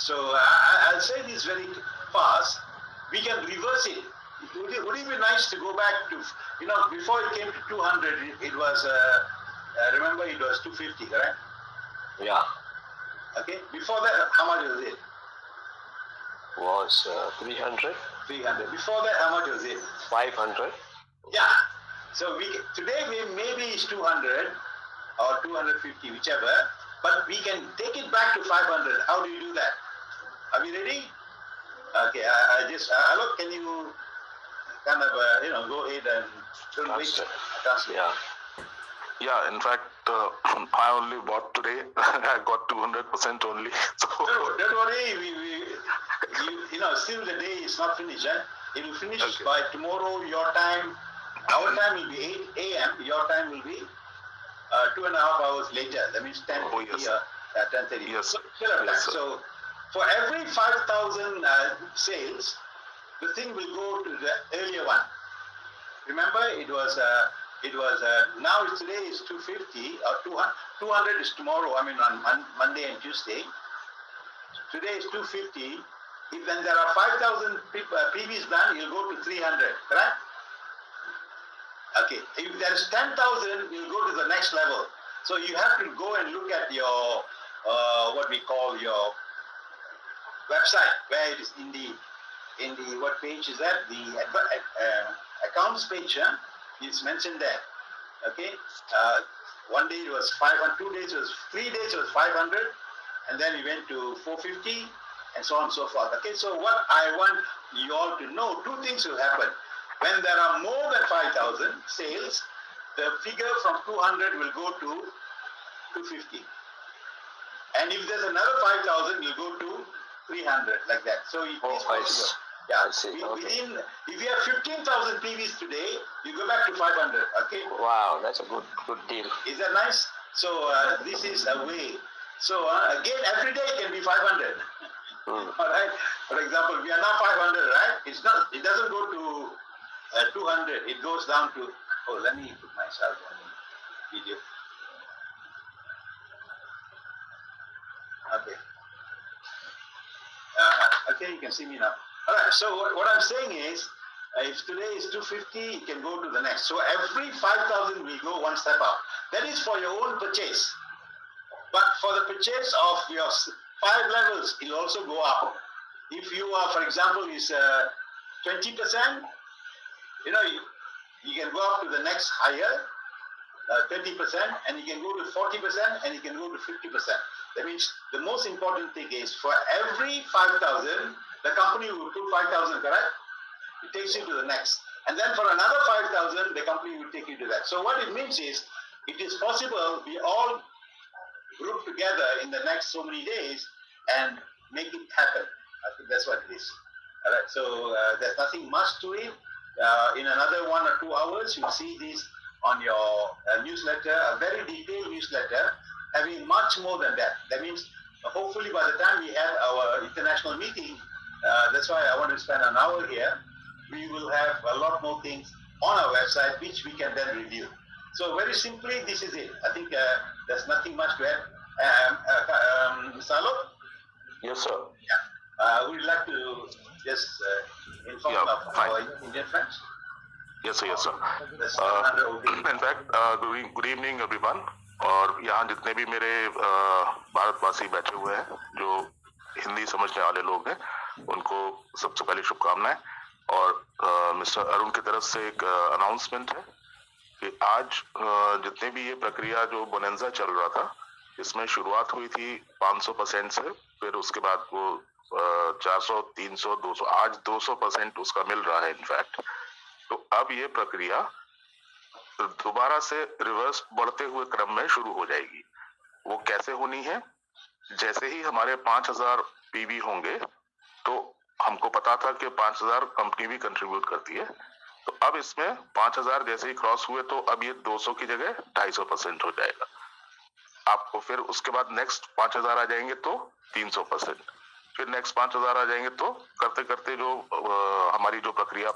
So I'll say this very fast. We can reverse it. Would it be nice to go back to, before it came to 200, it was, remember it was 250, correct? Yeah. Okay. Before that, how much was it? Was 300. 300. Before that, how much was it? 500. Yeah. So today maybe it's 200 or 250, whichever. But we can take it back to 500. How do you do that? Are we ready? Okay. Alok, can you kind of go ahead and translate? Yeah. In fact, I only bought today. I got 200% only. So don't worry. Still the day is not finished. It will finish by tomorrow. Your time, our time will be 8 a.m. Your time will be 2.5 hours later. That means 10:30. Yes. 10:30. Yes. So for every 5,000 sales, the thing will go to the earlier one. Remember, it was now today is 250 or 200 is tomorrow. I mean on Monday and Tuesday. Today is 250. If then there are 5,000 PVs done, you'll go to 300, correct? Okay. If there is 10,000, you'll go to the next level. So you have to go and look at your what we call your website, where it is in the what page is that? The accounts page. It's mentioned there. Okay. 1 day it was 500, 2 days it was 3 days it was 500, and then we went to 450. And so on and so forth. Okay, so what I want you all to know, two things will happen. When there are more than 5,000 sales, the figure from 200 will go to 250. And if there's another 5,000, you'll go to 300, like that. So it is possible. Yeah, if you have 15,000 PVs today, you go back to 500. Okay. Wow, that's a good deal. Is that nice? So this is a way. So again, every day it can be 500. All right. For example, we are now 500, right? It's not. It doesn't go to 200. It goes down to. Oh, let me put myself on the video. Okay. Okay, you can see me now. All right. So what I'm saying is, if today is 250, it can go to the next. So every 5,000 will go one step up. That is for your own purchase. But for the purchase of your 5 levels, it will also go up. If you are, for example, is 20%, you can go up to the next higher, 30%, and you can go to 40%, and you can go to 50%. That means the most important thing is for every 5,000, the company will put 5,000, correct? It takes you to the next. And then for another 5,000, the company will take you to that. So what it means is, it is possible we all group together in the next so many days and make it happen. I think that's what it is. All right. So there's nothing much to it. In another 1 or 2 hours, you'll see this on your newsletter, a very detailed newsletter, having much more than that. That means hopefully by the time we have our international meeting, that's why I want to spend an hour here, we will have a lot more things on our website which we can then review. So very simply, this is it. I think there's nothing much to add. Mr. Alok? Yes, sir. Yeah. Would you like to just inform our Indian friends? Yes, sir. Yes, sir. In fact, good evening, everyone. और यहाँ जितने भी मेरे भारतवासी बैठे हुए हैं, जो हिंदी समझने वाले लोग हैं, उनको सबसे पहले शुभकामनाएं। और मिस्टर अरुण की तरफ से एक अनाउंसमेंट है कि आज जितने भी ये प्रक्रिया जो बोनेंजा चल रहा था, इसमें शुरुआत हुई थी 500% से, फिर उसके बाद वो 400, 300, 200, आज 200% उसका मिल रहा है इनफैक्ट। तो अब ये प्रक्रिया दोबारा से रिवर्स बढ़ते हुए क्रम में शुरू हो जाएगी। वो कैसे होनी है? जैसे ही हमारे 5,000 पीवी होंगे, तो हमको पता था कि 5,000 कंपनी भी कंट्रीब्यूट करती है, तो अब इसमें 5,000 जैसे ही क्रॉस हुए तो अब ये 200 की जगह 250% हो जाएगा। आपको फिर उसके बाद नेक्स्ट 5,000 आ जाएंगे तो 300%, फिर नेक्स्ट 5,000 आ जाएंगे, तो करते करते जो हमारी जो प्रक्रिया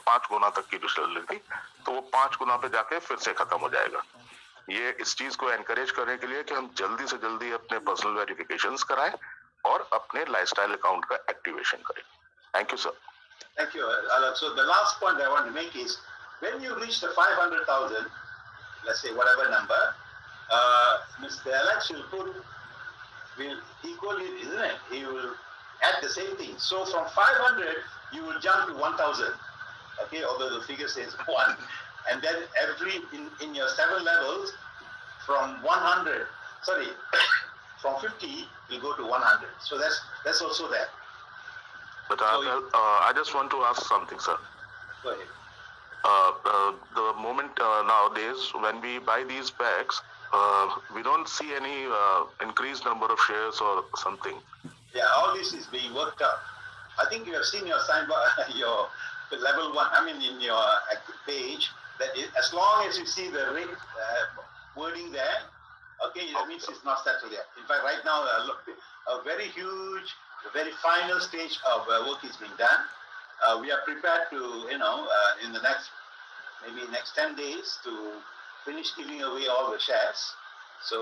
5 गुना तक की जो चल रही थी, तो वो 5 गुना पे जाके फिर से खत्म हो जाएगा। ये इस चीज को एनकरेज करने के लिए कि हम जल्दी से जल्दी अपने पर्सनल वेरिफिकेशंस कराएं और अपने लाइफस्टाइल अकाउंट का एक्टिवेशन करें. Thank you sir. Thank you, Alok. So the last point I want to make is, when you reach the 500,000, let's say whatever number, Mr. Alex will equal it, isn't it? He will add the same thing. So from 500, you will jump to 1,000. Okay, although the figure says 1. And then in your 7 levels, from 100, sorry, from 50, you go to 100. So that's also there. But I just want to ask something, sir. Go ahead. The moment nowadays, when we buy these packs, we don't see any increased number of shares or something. Yeah, all this is being worked out. I think you have seen your signbar, your level 1, I mean in your page, that as long as you see the rate wording there, okay, that means it's not settled yet. In fact, right now, a very huge, very final stage of work is being done. We are prepared to, in the next 10 days to finish giving away all the shares. So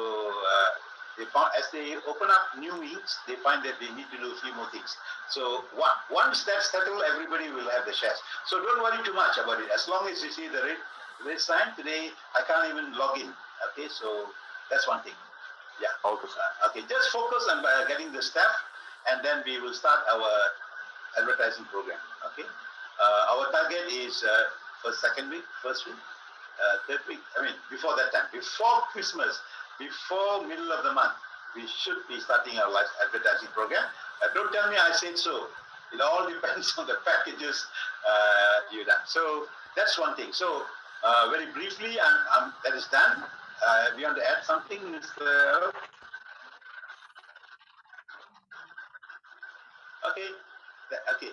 as they open up new weeks, they find that they need to do a few more things. So once that's settled, everybody will have the shares. So don't worry too much about it. As long as you see the rate sign today, I can't even log in. Okay, so that's one thing. Yeah. Okay, sir. Okay, just focus on getting the staff, and then we will start our advertising program. Okay. Our target is for second week, first week, third week. I mean, before that time, before Christmas, before middle of the month, we should be starting our live advertising program. Don't tell me I said so. It all depends on the packages you done. So that's one thing. So very briefly, that is done. We want to add something, Mr. Okay. Okay.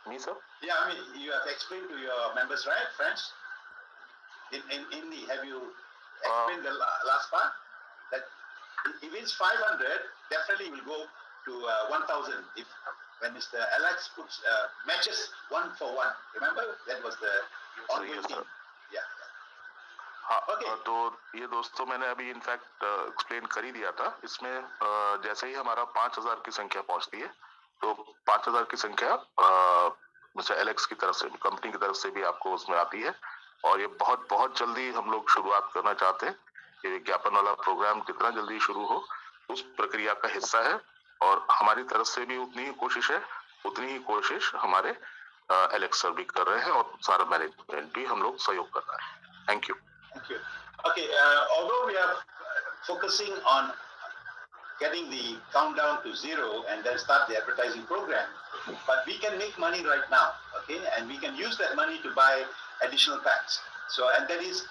Me, sir? Yeah, I mean, you have explained to your members, right, friends? In Hindi, have you explained the last part? That if it's 500, definitely will go to 1,000 when Mr. Alex puts matches 1 for 1. Remember? That was the ongoing thing. Yeah. हाँ, तो ये दोस्तों मैंने अभी in fact explain कर ही दिया था. इसमें जैसे ही हमारा 5,000 की संख्या पहुंचती है, तो 5,000 की संख्या मिस्टर एलेक्स की तरफ से, कंपनी की तरफ से भी आपको उसमें आती है. और ये बहुत बहुत जल्दी हम लोग शुरुआत करना चाहते हैं. ये विज्ञापन वाला प्रोग्राम कितना जल्दी शुरू हो, उस प्रक्रिया का हिस्सा है. और हमारी तरफ से भी उतनी ही कोशिश है, उतनी ही कोशिश हमारे एलेक्स सर भी कर रहे हैं, और सारा मैनेजमेंट भी हम लोग सहयोग कर रहा है. Thank you. Thank you. Okay, although we are focusing on getting the countdown to 0 and then start the advertising program, but we can make money right now, okay? And we can use that money to buy additional packs. So, and that is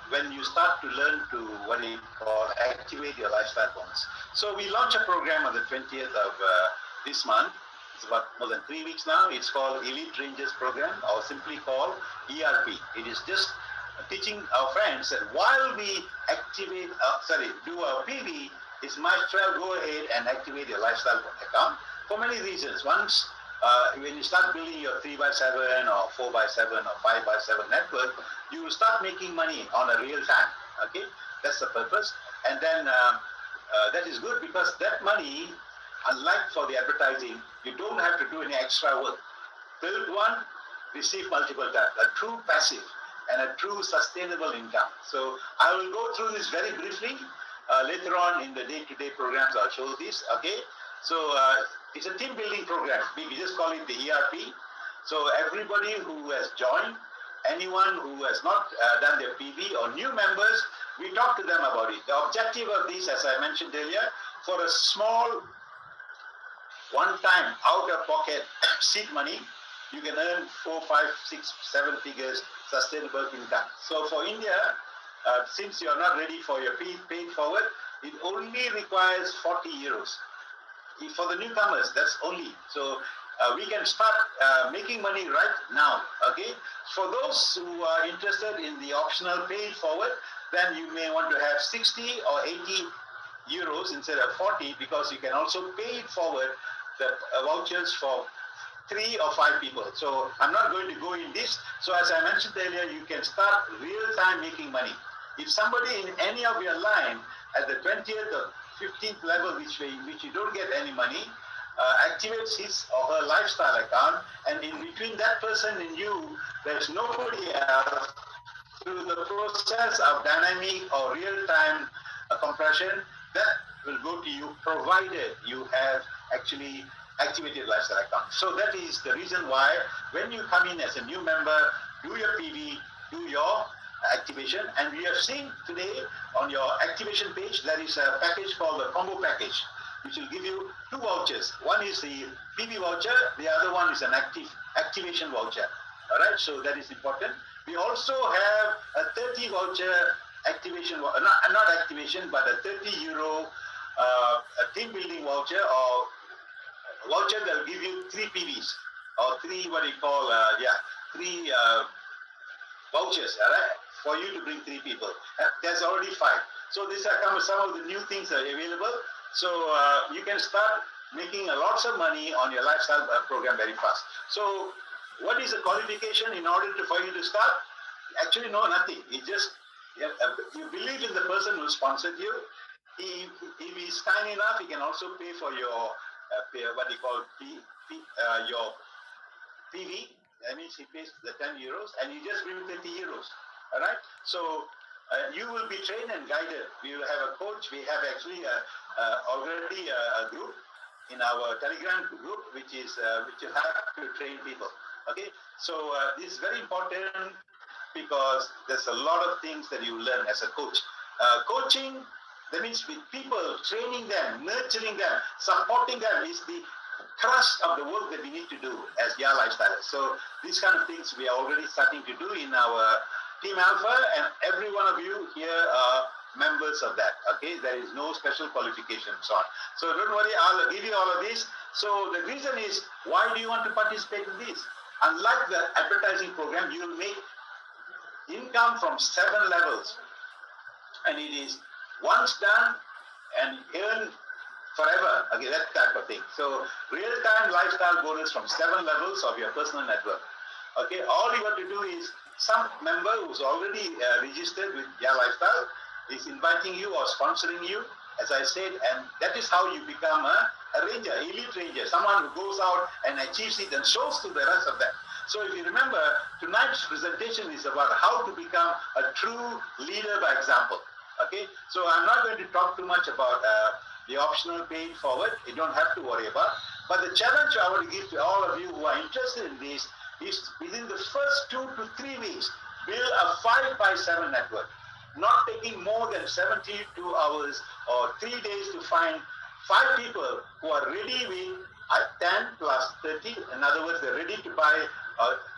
when you start to learn to what we call activate your lifestyle bonus. So we launch a program on the 20th of this month. It's about more than 3 weeks now. It's called Elite Rangers Program, or simply called ERP. It is just teaching our friends that while we activate, do our PV, it's might as well go ahead and activate your lifestyle account for many reasons. Once, when you start building your 3x7 or 4x7 or 5x7 network, you will start making money on a real time. Okay, that's the purpose. And then that is good because that money, unlike for the advertising, you don't have to do any extra work. Build one, receive multiple times. A true passive and a true sustainable income. So I will go through this very briefly. Later on in the day-to-day programs, I'll show this. Okay. So it's a team building program. We just call it the ERP. So everybody who has joined, anyone who has not done their PV or new members, we talk to them about it. The objective of this, as I mentioned earlier, for a small one-time out-of-pocket seed money, you can earn 4, 5, 6, 7 figures sustainable income. So for India, since you are not ready for your paid forward, it only requires 40 euros. For the newcomers, that's only. So we can start making money right now. Okay. For those who are interested in the optional paid forward, then you may want to have 60 or 80 euros instead of 40, because you can also pay it forward the vouchers for 3 or 5 people. So I'm not going to go in this. So as I mentioned earlier, you can start real time making money. If somebody in any of your line at the 20th of 15th level, which you don't get any money, activates his or her lifestyle account, and in between that person and you, there's nobody else. Through the process of dynamic or real-time compression, that will go to you, provided you have actually activated lifestyle account. So that is the reason why when you come in as a new member, do your PV, do your activation, and we have seen today on your activation page, there is a package called the combo package, which will give you 2 vouchers. One is the PV voucher, the other one is an activation voucher. All right, so that is important. We also have a 30 voucher activation, not activation, but a 30 euro a team building voucher, or voucher that will give you 3 PVs, or 3 what you call, 3 vouchers, all right, for you to bring 3 people. There's already 5. So these are some of the new things that are available. So you can start making lots of money on your lifestyle program very fast. So what is the qualification in order for you to start? Actually, no, nothing. It just, you believe in the person who sponsored you. If he's kind enough, he can also pay for your what you call your PV. That means he pays the 10 euros, and you just bring 30 euros. All right. So you will be trained and guided. We will have a coach. We have actually already a group in our Telegram group, which you have to train people. Okay. So this is very important, because there's a lot of things that you learn as a coach. Coaching, that means with people, training them, nurturing them, supporting them is the thrust of the work that we need to do as JAA lifestylers. So these kind of things we are already starting to do in our Team Alpha, and every one of you here are members of that. Okay, there is no special qualification, so on. So don't worry, I'll give you all of this. So the reason is, why do you want to participate in this? Unlike the advertising program, you will make income from 7 levels, and it is once done and earn forever. Okay, that type of thing. So real-time lifestyle bonus from 7 levels of your personal network. Okay, all you have to do is, some member who's already registered with JAA lifestyle is inviting you or sponsoring you, as I said, and that is how you become a ranger, elite ranger, someone who goes out and achieves it and shows to the rest of them. So if you remember, tonight's presentation is about how to become a true leader by example. Okay, so I'm not going to talk too much about the optional pay it forward. You don't have to worry about. But the challenge I want to give to all of you who are interested in this is, within the first 2 to 3 weeks, build a 5x7 network. Not taking more than 72 hours or 3 days to find 5 people who are ready with 10 plus 30. In other words, they're ready to buy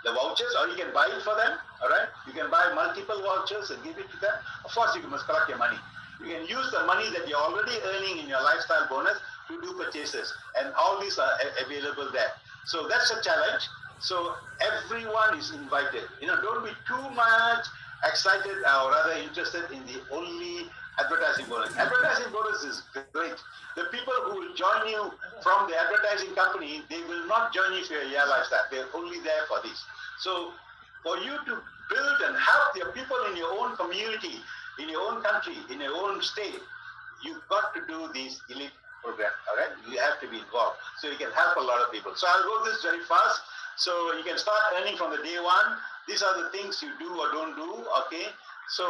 the vouchers, or you can buy it for them. All right, you can buy multiple vouchers and give it to them. Of course, you must collect your money. You can use the money that you're already earning in your lifestyle bonus to do purchases, and all these are available there. So that's a challenge. So everyone is invited. Don't be too much excited or rather interested in the only advertising bonus. Advertising bonus is great. The people who will join you from the advertising company, they will not join you for your JAA lifestyle. They're only there for this. So for you to build and help your people in your own community, in your own country, in your own state, you've got to do this elite program. All right, you have to be involved so you can help a lot of people. So I'll go this very fast. So you can start earning from the day one. These are the things you do or don't do. Okay, so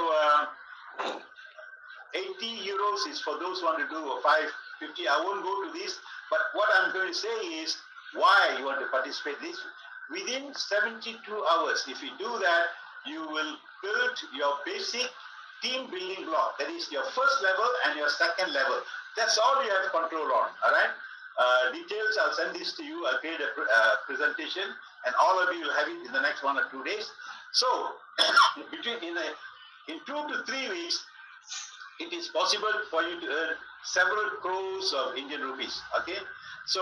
80 euros is for those who want to do, or 550. I won't go to this, but what I'm going to say is why you want to participate in this. Within 72 hours, if you do that, you will build your basic team building block. That is your first level and your second level. That's all you have control on. All right. Details, I'll send this to you. I'll create a presentation, and all of you will have it in the next 1 or 2 days. So, in 2 to 3 weeks, it is possible for you to earn several crores of Indian rupees. Okay. So,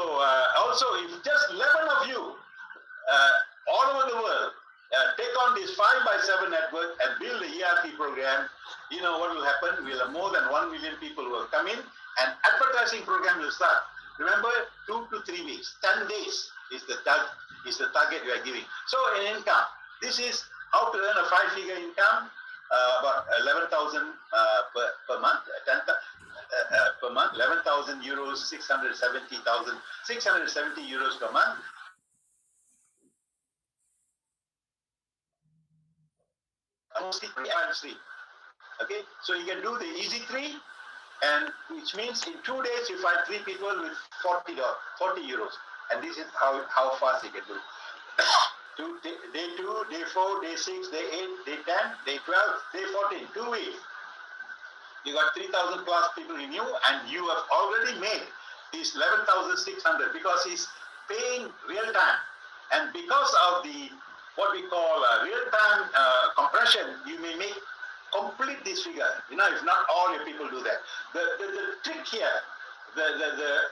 also, if just 11 of you all over the world take on this 5x7 network and build the ERP program, you know what will happen? We'll have more than 1 million people who will come in, and advertising program will start. Remember, 2 to 3 weeks, 10 days is the target we are giving. So in income, this is how to earn a 5-figure income, about 11,000 per month, per month, 11,000 euros, 670 euros per month. Okay, so you can do the easy 3, and which means in 2 days you find 3 people with 40 euros, and this is how fast you can do. Day 2, day 4, day 6, day 8, day 10, day 12, day 14, 2 weeks. You got 3,000 plus people in you, and you have already made this 11,600 because he's paying real time, and because of the what we call real time compression, you may make complete this figure. You know, if not all your people do that. The trick here, the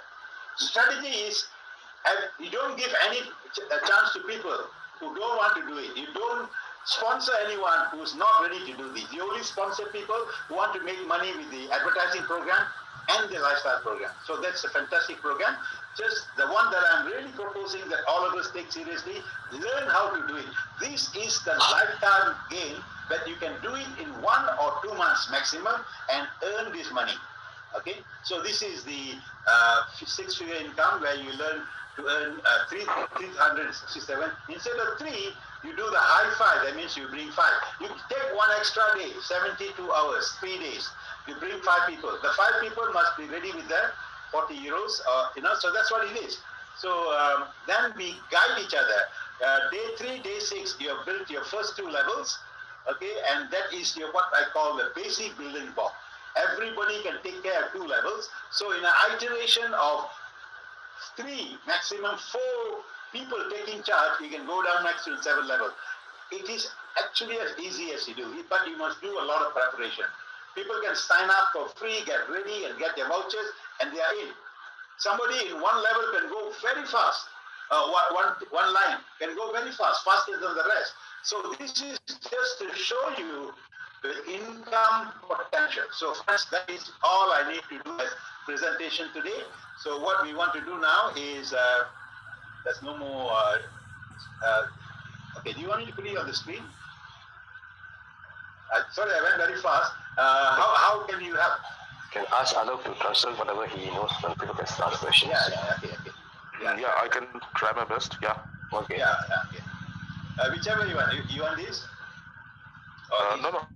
strategy is, you don't give any chance to people who don't want to do it. You don't sponsor anyone who's not ready to do this. You only sponsor people who want to make money with the advertising program and the lifestyle program. So that's a fantastic program. Just the one that I'm really proposing that all of us take seriously, learn how to do it. This is the lifetime game that you can do it in 1 or 2 months maximum and earn this money. Okay, so this is the 6-figure income where you learn to earn 367. Instead of 3, you do the high 5. That means you bring 5. You take 1 extra day, 72 hours, 3 days. You bring 5 people. The 5 people must be ready with their 40 euros. You know, so that's what it is. So then we guide each other. Day 3, day 6, you have built your first 2 levels. Okay, and that is your what I call the basic building block. Everybody can take care of 2 levels. So in an iteration of 3, maximum 4 people taking charge, you can go down next to 7 level. It is actually as easy as you do it, but you must do a lot of preparation. People can sign up for free, get ready, and get their vouchers, and they are in. Somebody in 1 level can go very fast. One line can go very fast, faster than the rest. So this is just to show you the income potential. So first, that is all I need to do as presentation today. So what we want to do now is, there's no more, okay, do you want me to put it on the screen? Sorry, I went very fast. How can you help? Can ask Alok to translate whatever he knows when people can start questions. Yeah, okay. Yeah, I can try my best, yeah. Okay. Yeah, okay. Whichever you want. You want this? No.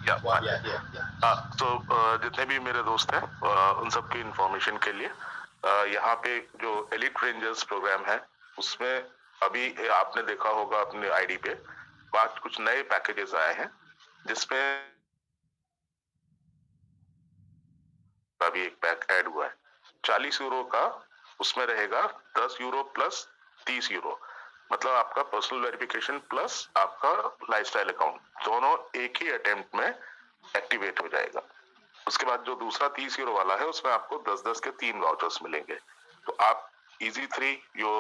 Yeah. तो जितने भी मेरे दोस्त हैं उन सबकी information के लिए यहाँ पे जो एलिट रेंजर्स प्रोग्राम है उसमें अभी आपने देखा होगा अपने आईडी पे कुछ नए पैकेजेस आए हैं जिसमें अभी एक पैक ऐड हुआ है 40 यूरो का, उसमें रहेगा 10 यूरो प्लस 30 यूरो, मतलब आपका पर्सनल वेरिफिकेशन प्लस आपका लाइफस्टाइल अकाउंट दोनों एक ही अटेम्प्ट में एक्टिवेट हो जाएगा। उसके बाद जो दूसरा 30 यूरो वाला है उसमें आपको 10-10 के 3 वाउचर्स मिलेंगे। तो आप इजी 3 यो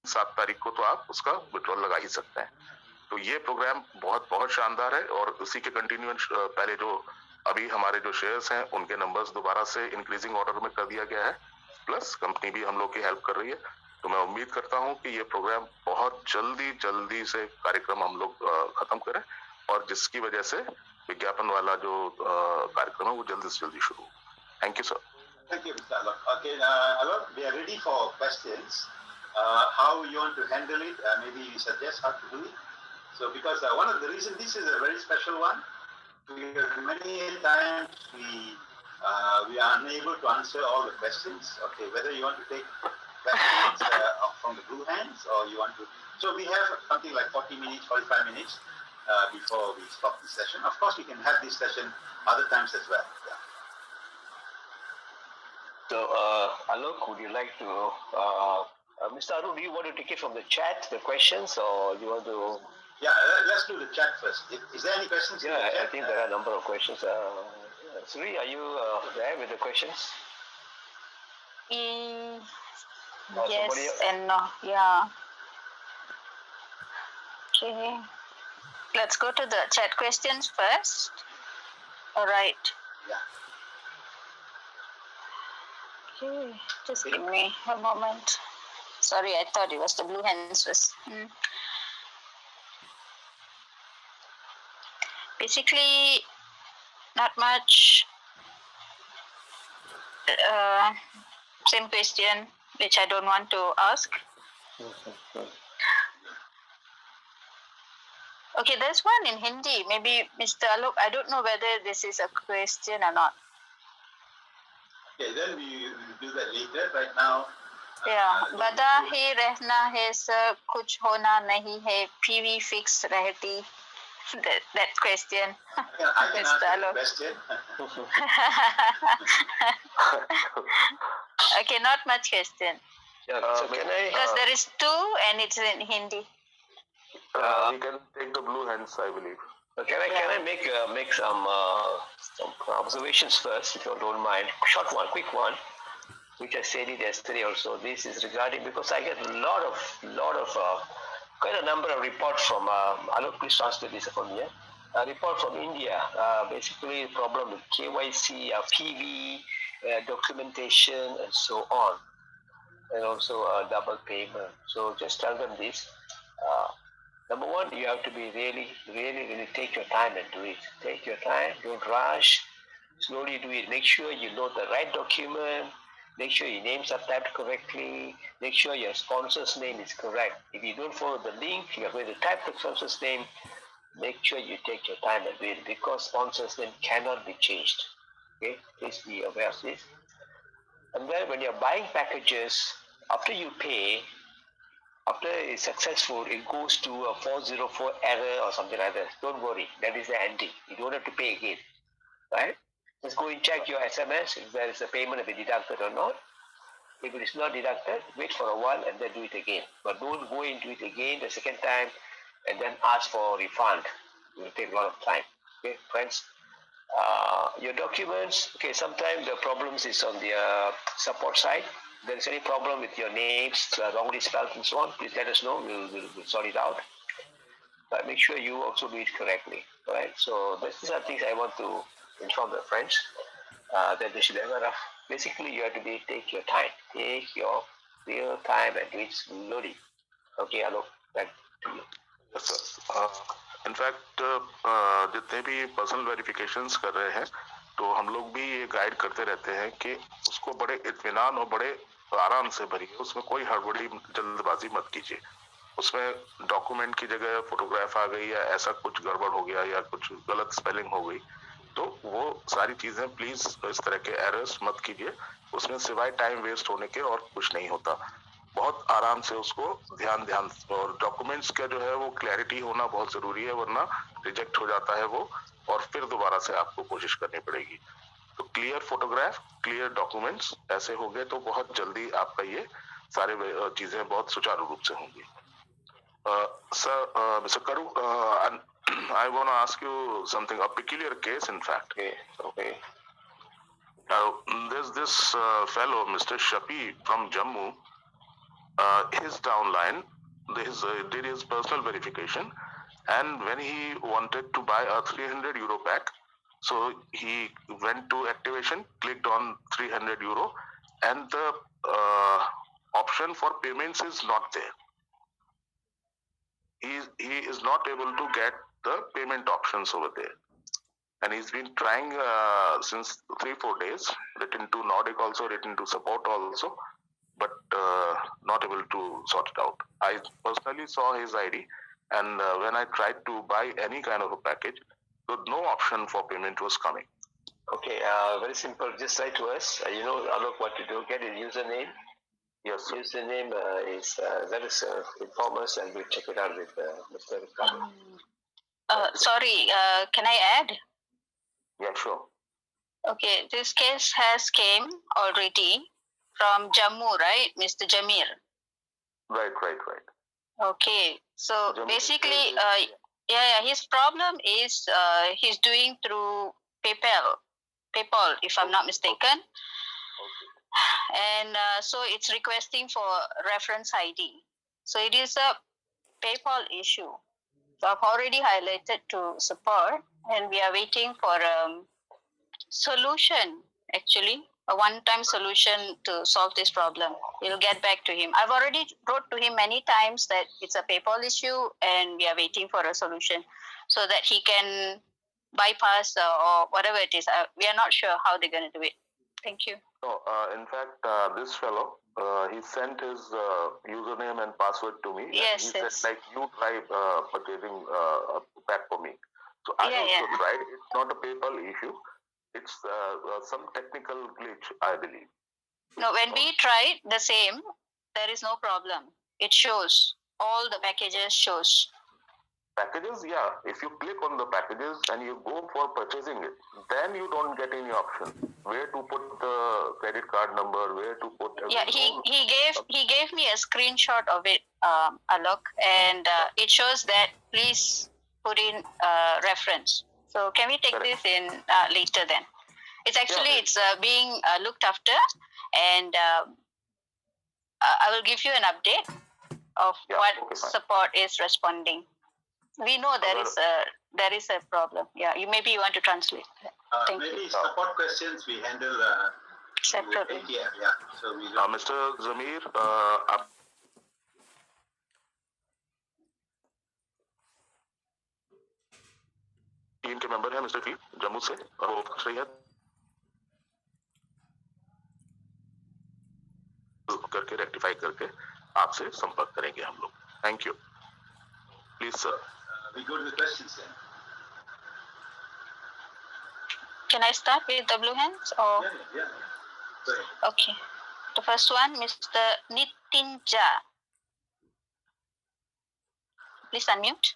सात तारीख को तो आप उसका विड्रॉल लगा ही सकते हैं। तो ये प्रोग्राम बहुत शानदार है और उसी के कंटिन्यूएशन पहले जो अभी हमारे जो शेयर्स हैं उनके नंबर्स दोबारा से इंक्रीजिंग ऑर्डर में कर दिया गया है, प्लस कंपनी भी हम लोग की हेल्प कर रही है। तो मैं उम्मीद करता हूं कि ये प्रोग्राम बहुत जल्दी से कार्यक्रम हम लोग खत्म करें और जिसकी वजह से विज्ञापन वाला जो कार्यक्रम है वो जल्दी से जल्दी शुरू हो। Thank you sir. Thank you, Mr. Alok. Okay, Alok, we are ready for questions. How you want to handle it? Maybe you suggest how to do it. So, because one of the reasons this is a very special one, because many times we are unable to answer all the questions. Okay, whether you want to take questions from the blue hands or you want to. So we have something like 40 minutes, 45 minutes before we stop the session. Of course, we can have this session other times as well. Yeah. So, Alok, would you like to, Mr. Arun, do you want to take it from the chat, the questions, or do you want to? Yeah, let's do the chat first. Is there any questions? Yeah, I think there are a number of questions. Suri, are you there with the questions? Yes and no. Yeah. Okay. Let's go to the chat questions first. All right. Yeah. Okay. Just give me a moment. Sorry, I thought it was the blue hands first. Basically, not much. Same question, which I don't want to ask. Okay, there's one in Hindi. Maybe Mr. Alok, I don't know whether this is a question or not. Okay, then we do that later. Right now. Yeah, बता ही रहना है sir, कुछ होना नहीं है, PV fix रहती. That question. I can answer the question. Okay, not much question. So can I? Because there is two and it's in Hindi. We can take the blue hands, I believe. Can I make some observations first, if you don't mind? Short one, quick one, which I said it yesterday also. This is regarding, because I get a lot of quite a number of reports from. Alok, please translate this for me. A report from India, basically problem with KYC, PV, documentation, and so on, and also double payment. So just tell them this. Number one, you have to be really take your time and do it. Take your time, don't rush, slowly do it. Make sure you load the right document, make sure your names are typed correctly, make sure your sponsor's name is correct. If you don't follow the link, you're going to type the sponsor's name, make sure you take your time and do it, because sponsor's name cannot be changed. Okay, please be aware of this. And then when you're buying packages, after you pay, after it's successful, it goes to a 404 error or something like that. Don't worry, that is the ending. You don't have to pay again, right? Just go and check your SMS if there is a payment to be deducted or not. If it is not deducted, wait for a while and then do it again. But don't go into it again the second time and then ask for a refund. It will take a lot of time. Okay, friends? Your documents, okay, sometimes the problems is on the support side. If there is any problem with your names, wrongly spelled and so on, please let us know. We'll sort it out. But make sure you also do it correctly. Right? So these are things I want to inform the friends that they should have enough. Basically, you have to take your time. Take your real time and do it slowly. Okay, Alok, back to you. Yes, sir. In fact, जितने भी personal verifications कर रहे हैं, तो हम लोग भी ये गाइड करते रहते हैं कि उसको बड़े इत्मीनान और बड़े आराम से भरिए, उसमें कोई हड़बड़ी जल्दबाजी मत कीजिए. उसमें डॉक्यूमेंट की जगह फोटोग्राफ आ गई या ऐसा कुछ गड़बड़ हो गया या कुछ गलत स्पेलिंग हो गई, तो वो सारी चीजें प्लीज इस तरह के एरर्स मत कीजिए. उसमें सिवाय टाइम वेस्ट होने के और कुछ नहीं होता. बहुत आराम से उसको ध्यान और डॉक्यूमेंट्स का जो है वो क्लैरिटी होना बहुत जरूरी है, वरना रिजेक्ट हो जाता है वो और फिर दोबारा से आपको कोशिश करनी पड़ेगी. तो क्लियर फोटोग्राफ, क्लियर डॉक्यूमेंट्स ऐसे हो गए तो बहुत जल्दी आपका ये सारे चीजें बहुत सुचारू रूप से होंगी. Sir, Mr. Karu, I want to ask you something, a peculiar case in fact. Okay. Now, there's this fellow, Mr. Shafi from Jammu. His downline, did his personal verification, and when he wanted to buy a 300 euro pack, so he went to activation, clicked on 300 euro, and the option for payments is not there. He is not able to get the payment options over there, and he's been trying since 3-4 days, written to Nordic also, written to support also, but not able to sort it out. I personally saw his ID, and when I tried to buy any kind of a package, no option for payment was coming. Okay, very simple. Just write to us. You know, Alok, what to do. Get a username. Yes, sir. Username is let us inform us, and we'll check it out with Mr. Ricardo. Sorry, can I add? Yeah, sure. Okay, this case has came already from Jammu, right, Mr. Jamir? Right. Okay, so Jammu basically, his problem is he's doing through PayPal, if I'm not mistaken. And so it's requesting for reference ID. So it is a PayPal issue. So I've already highlighted to support, and we are waiting for solution, actually, a one-time solution to solve this problem. We'll get back to him. I've already wrote to him many times that it's a PayPal issue and we are waiting for a solution so that he can bypass or whatever it is. We are not sure how they're going to do it. Thank you. No, in fact, this fellow, he sent his username and password to me. Yes, and he said, like, you try purchasing a pack for me. So I also tried. It's not a PayPal issue. It's some technical glitch, I believe. No, when we tried the same, there is no problem. It shows. All the packages shows. Packages, yeah. If you click on the packages and you go for purchasing it, then you don't get any option where to put the credit card number, where to put. Yeah, he gave me a screenshot of it, Alok, and it shows that please put in reference. So can we take this in later then? It's actually it's being looked after, and I will give you an update of what support is responding. We know there is a problem. Yeah, maybe you want to translate. Thank maybe you. support questions we handle separately. Yeah. So we Mr. Zamir, team के member है mister फी जम्मू से और वो पूछ रही है करके rectify करके आपसे संपर्क करेंगे हम लोग. Thank you. Please sir. We go to the questions then. Can I start with the blue hands or? Yeah. Okay. The first one, Mr. Nitin Jha. Please unmute.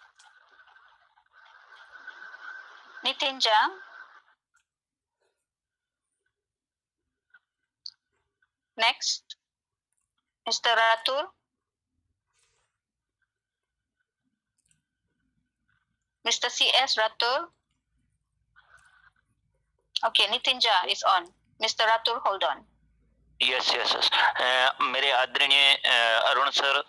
Nitin Jha. Next, Mr. Ratul. Mr. C.S. Ratul. Okay, Nitin Jha is on. Mr. Ratul, hold on. Yes. मेरे आदरणीय Arun sir,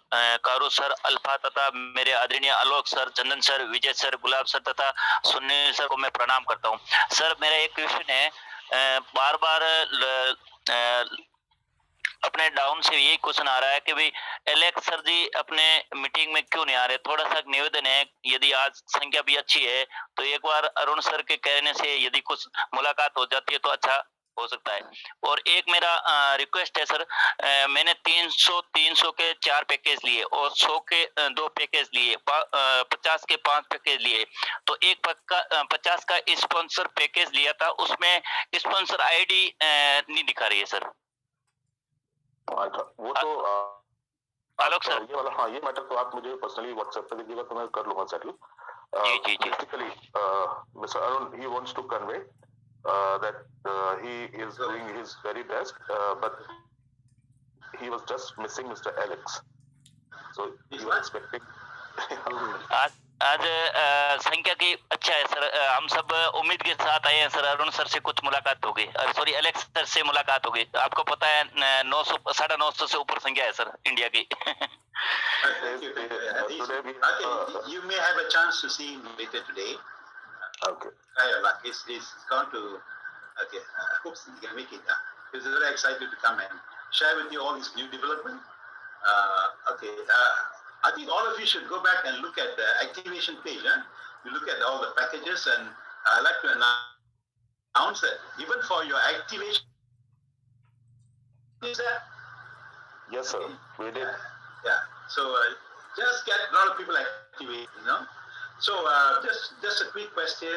कारू sir, alpha तथा मेरे आदरणीय आलोक sir, चंदन sir, विजय sir, गुलाब sir तथा Sunil sir को मैं प्रणाम करता हूं. सर मेरा एक क्वेश्चन है, बार बार अपने डाउन से यही क्वेश्चन आ रहा है कि भाई एलेक्स सर जी अपने मीटिंग में क्यों नहीं आ रहे. थोड़ा सा निवेदन है, यदि आज संख्या भी अच्छी है तो एक बार अरुण सर के कहने से यदि कुछ मुलाकात हो जाती है तो अच्छा हो सकता है. और एक मेरा रिक्वेस्ट है सर, मैंने 300 के 4 पैकेज लिए और 100 के 2 पैकेज लिए, 50 के 5 पैकेज लिए. तो एक 50 का स्पॉन्सर पैकेज लिया था, उसमें स्पॉन्सर आईडी नहीं दिखा रही है सर. वो तो आलोक सर, ये वाला ये मैटर तो आप मुझे पर्सनली व्हाट्सएप पे दीजिएगा तो मैं कर लूंगा सेटल. जी. Basically mister Arun he wants to convey that he is doing his very best, but he was just missing Mr. Alex. So he was expecting. आज संख्या की अच्छा है सर, हम सब उम्मीद के साथ आए हैं सर. अरुण सर से कुछ मुलाकात होगी, सॉरी एलेक्स सर से मुलाकात होगी. आपको पता है 900 से ऊपर संख्या है सर इंडिया की. You may have a chance to see him later today. Okay. He's gone to. Okay. I hope he can make it. He's very excited to come and share with you all this new development. Okay. I think all of you should go back and look at the activation page. You look at all the packages, and I'd like to announce that even for your activation. Is that? Yes, sir. We did. Yeah. So just get a lot of people activated. So just a quick question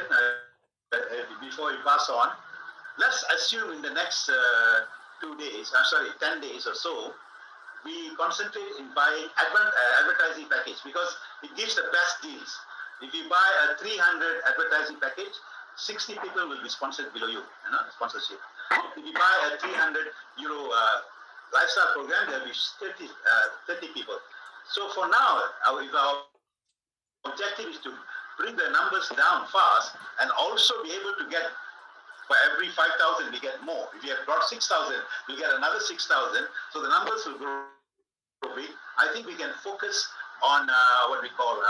before we pass on. Let's assume in the next 10 days or so, we concentrate in buying advertising package because it gives the best deals. If you buy a 300 advertising package, 60 people will be sponsored below you, sponsorship. If you buy a 300 euro lifestyle program, there will be 30 people. So for now, our objective is to bring the numbers down fast and also be able to get For every 5,000, we get more. If you have brought 6,000, we get another 6,000. So the numbers will grow big. I think we can focus on what we call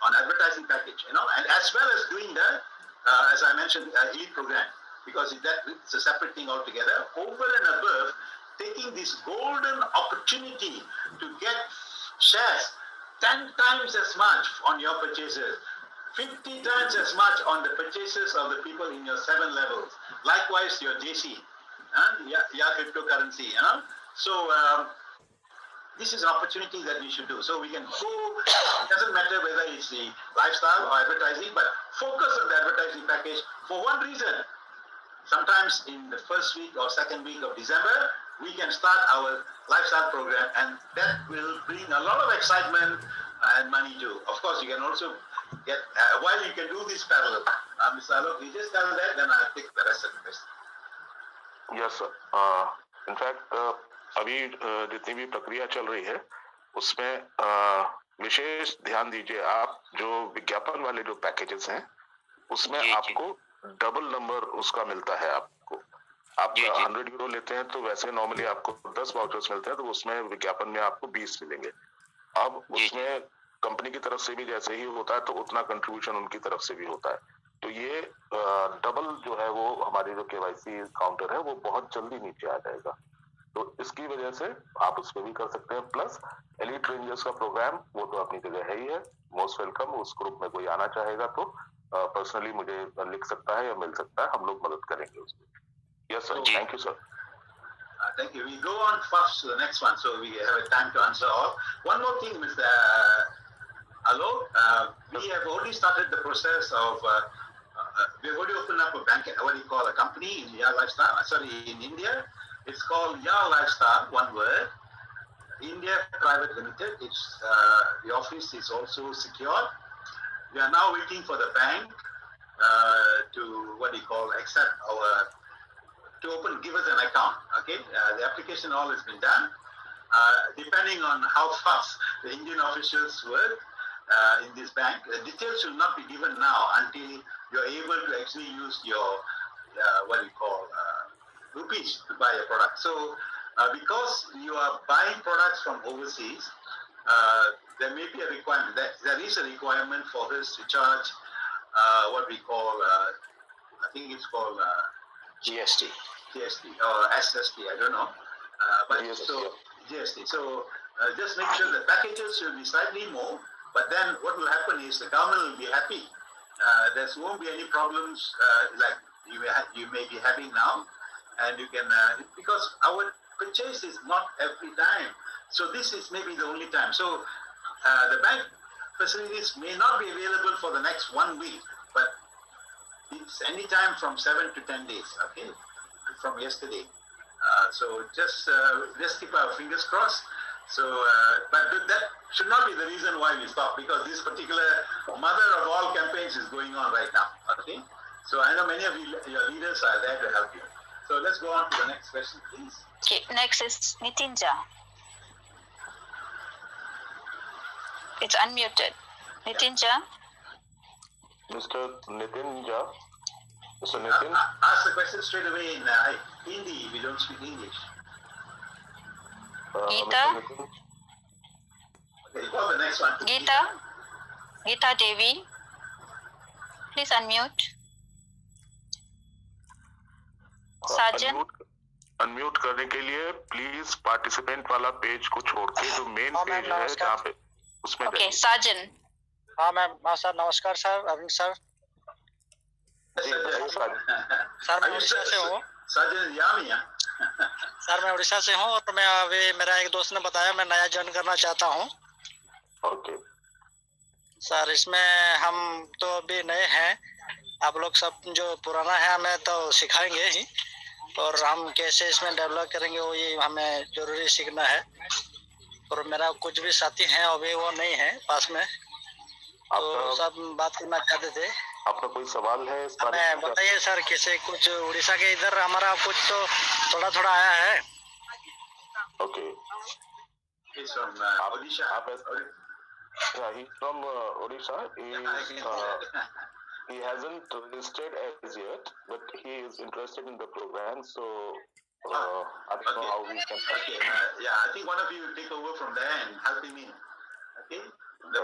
on advertising package, and as well as doing the, as I mentioned, elite program, because it's a separate thing altogether. Over and above, taking this golden opportunity to get shares 10 times as much on your purchases, 50 times as much on the purchases of the people in your 7 levels. Likewise, your JC, cryptocurrency, So this is an opportunity that we should do. So we can go, it doesn't matter whether it's the lifestyle or advertising, but focus on the advertising package for one reason. Sometimes in the first week or second week of December, we can start our lifestyle program, and that will bring a lot of excitement and money too. Of course, you can also get, while you can do this parallel. Mr. Alok, you just tell that, then I'll take the rest of the question. Yes, sir. In fact, अभी जितनी भी प्रक्रिया चल रही है उसमें विशेष ध्यान दीजिए आप, जो विज्ञापन वाले जो पैकेजेस हैं उसमें आपको डबल नंबर उसका मिलता है। आपको आप 100 यूरो लेते हैं तो वैसे नॉर्मली आपको 10 वाउचर्स मिलते हैं, तो उसमें विज्ञापन में आपको 20 मिलेंगे। अब उसमें कंपनी की तरफ से भी जैसे ही होता है तो उतना कंट्रीब्यूशन उनकी तरफ से भी होता है। तो ये डबल जो है वो हमारी जो KYC काउंटर है वो बहुत जल्दी नीचे आ जाएगा। तो इसकी वजह से आप उस पर भी कर सकते हैं। प्लस एलीट रेंजर्स का प्रोग्राम वो तो अपनी जगह है ही है, मोस्ट वेलकम। उस ग्रुप में कोई आना चाहेगा तो पर्सनली मुझे लिख सकता है या मिल सकता है, हम लोग मदद करेंगे उसमें। Yes sir, thank you sir. Thank you. We go on first to the next one, so we have a time to answer all. One more thing, Mr. Alok, we have already started the process of, we have already opened up a bank, what do you call, a company in JAA Lifestyle, in India. It's called JAA Lifestyle, one word, India Private Limited. It's, the office is also secured. We are now waiting for the bank to, what do you call, accept our, to give us an account, okay? The application all has been done. Depending on how fast the Indian officials work in this bank, the details should not be given now until you're able to actually use your, what do you call, rupees to buy a product. So, because you are buying products from overseas, there may be a requirement, there is a requirement for us to charge what we call, I think it's called GST or SST, I don't know. But GST, so GST. So just make sure the packages should be slightly more. But then what will happen is the government will be happy. There won't be any problems like you may be having now, and you can because our purchase is not every time. So this is maybe the only time. So the bank facilities may not be available for the next 1 week, but it's any time from 7 to 10 days. Okay. From yesterday, so just keep our fingers crossed. So, but that should not be the reason why we stop, because this particular mother of all campaigns is going on right now. Okay, so I know many of your leaders are there to help you. So let's go on to the next question, please. Okay, next is Nitinja. It's unmuted. Nitinja. Mr. Nitinja. Mr. Nitin? Ask the question straight away in Hindi. We don't speak English. Geeta? Okay, call the next one. Geeta Devi. Please unmute. Sajan? Unmute करने के लिए please participant वाला page को छोड़ के जो main page है जहाँ पे उसमें ओके साजन। हाँ मैम, हाँ सर, नमस्कार सर, अरुण सर। सर मैं उड़ीसा से हूँ। सर मैं उड़ीसा से हूँ और मैं अभी मेरा एक दोस्त ने बताया मैं नया ज्वाइन करना चाहता हूँ। ओके सर, इसमें हम तो अभी नए हैं, आप लोग सब जो पुराना है हमें तो सिखाएंगे ही, और हम कैसे इसमें डेवलप करेंगे वो ये हमें जरूरी सीखना है। और मेरा कुछ भी साथी हैं अभी वो नहीं है पास में, तो सब बात करना चाहते थे। आपका कोई सवाल है इस बारे में? बताइए सर, कैसे कुछ उड़ीसा के इधर हमारा कुछ तो थोड़ा थोड़ा आया है। Okay, Odisha. He's from Odisha. he hasn't registered as yet, but he is interested in the program. So I don't know how we can. Okay. Yeah, I think one of you will take over from there and help him in. Okay. The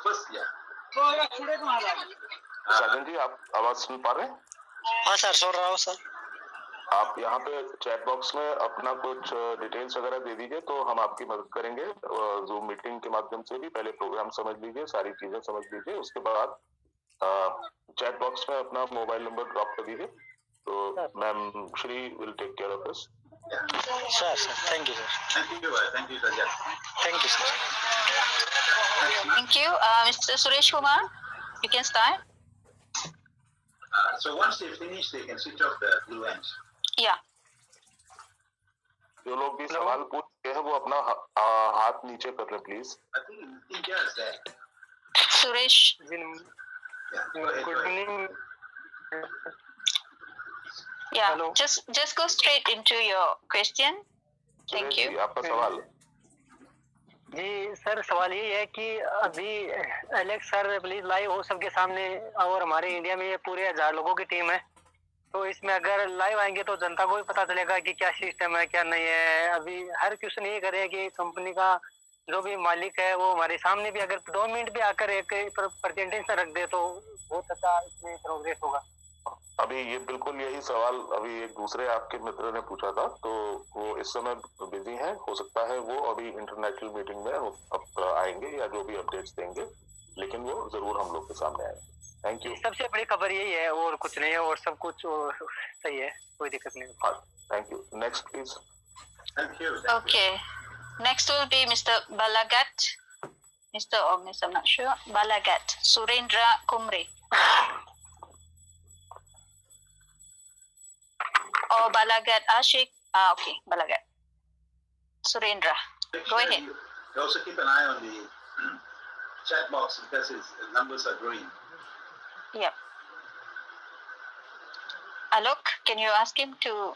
first. Yeah. साजन जी, आप आवाज सुन पा रहे हैं? हाँ sir, सुन रहा हूँ sir. आप यहाँ पे चैट बॉक्स में अपना कुछ डिटेल्स वगैरह दे दीजिए, तो हम आपकी मदद करेंगे। जूम मीटिंग के माध्यम से भी पहले प्रोग्राम समझ लीजिए, सारी चीजें समझ लीजिए, उसके बाद चैट बॉक्स में अपना मोबाइल नंबर ड्रॉप कर दीजिए, तो ma'am Shri will take care of this. Sir thank you sir. Thank you, Sajjad. Thank you sir. Thank you, Mr. Suresh Kumar. You can start. So once they finish, they can switch off the blue ends. Yeah. जो लोग भी सवाल पूछते हैं वो अपना हाथ नीचे कर लें please. I think India is there. Suresh. Yeah. Good evening. Yeah. Hello. Just go straight into your question. Thank you. आपका सवाल। जी सर, सवाल ये है कि अभी एलेक्स सर प्लीज लाइव हो सबके सामने, और हमारे इंडिया में ये पूरे 1000 लोगों की टीम है, तो इसमें अगर लाइव आएंगे तो जनता को भी पता चलेगा कि क्या सिस्टम है क्या नहीं है। अभी हर क्वेश्चन ये करें कि कंपनी का जो भी मालिक है वो हमारे सामने भी अगर 2 मिनट भी आकर एक प्रेजेंटेशन रख दे तो बहुत अच्छा इसमें प्रोग्रेस होगा। अभी ये बिल्कुल यही सवाल अभी एक दूसरे आपके मित्र ने पूछा था, तो वो इस समय बिजी हैं, हो सकता है वो अभी इंटरनेशनल मीटिंग में अब आएंगे या जो भी अपडेट्स देंगे, लेकिन वो जरूर हम लोग के सामने आएंगे। Thank you. सबसे बड़ी खबर यही है और कुछ नहीं है, और सब कुछ सही है, कोई दिक्कत नहीं। हाँ, thank you. Next please. Thank you. Okay. Next will be Mr. Balagat. Mr. or Miss, I'm not sure. Balagat. Surendra Kumre. Or Balagat Ashik. Okay, Balagat. Surendra. Go ahead. You also keep an eye on the chat box because its numbers are growing. Yep. Alok, can you ask him to?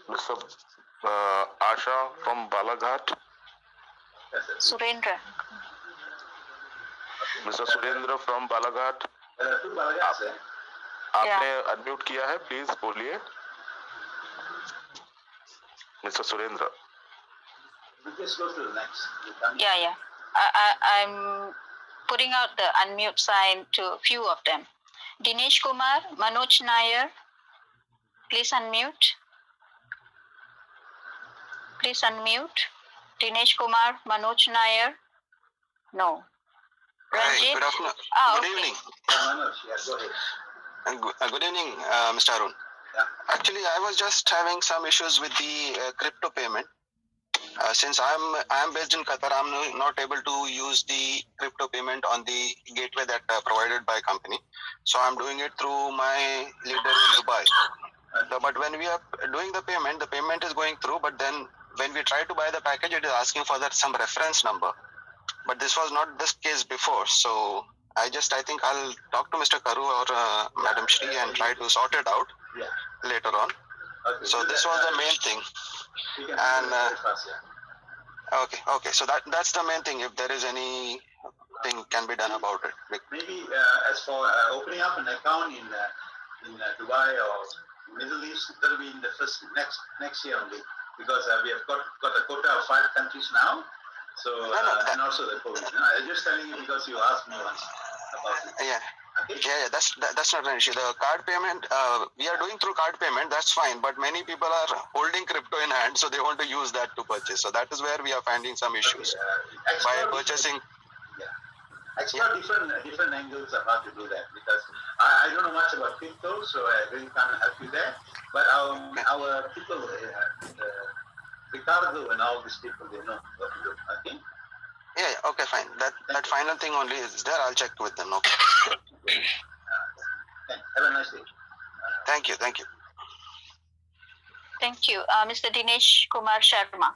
Mr. Asha from Balaghat. Surendra. Mr. Surendra from Balaghat. आपने unmute किया है, please बोलिए। Mr. Surendra. Just go to the next. Yeah. I'm putting out the unmute sign to a few of them. Dinesh Kumar, Manoj Nair, please unmute. Please unmute. Dinesh Kumar, Manoj Nair. No. Hi, good afternoon. Good evening. Manoj, yeah, go ahead. Good evening, Mr. Arun. Yeah. Actually, I was just having some issues with the crypto payment. Since I am based in Qatar, I'm not able to use the crypto payment on the gateway that provided by company. So I'm doing it through my leader in Dubai. But when we are doing the payment is going through. But then when we try to buy the package, it is asking for that some reference number. But this was not this case before. So I think I'll talk to Mr. Karu or Madam Shri and try to sort it out later on. Okay, so this was the main thing. And okay. So that's the main thing. If there is anything can be done about it. Maybe as for opening up an account in Dubai or Middle East, that will be in the next year only, because we have got a quota of 5 countries now. So and also the COVID. I'm just telling you because you asked me once about it. Yeah. Okay? Yeah, that's not an issue. The card payment, we are doing through card payment, that's fine. But many people are holding crypto in hand, so they want to use that to purchase. So that is where we are finding some issues by purchasing. Explore different angles of how to do that, because I don't know much about crypto, so I really can't help you there. But our people, Ricardo and all these people, they know what to do. Okay? Yeah, okay, fine. That final thing only is there. I'll check with them. Okay. Have a nice day. Thank you. Thank you. Mr. Dinesh Kumar Sharma.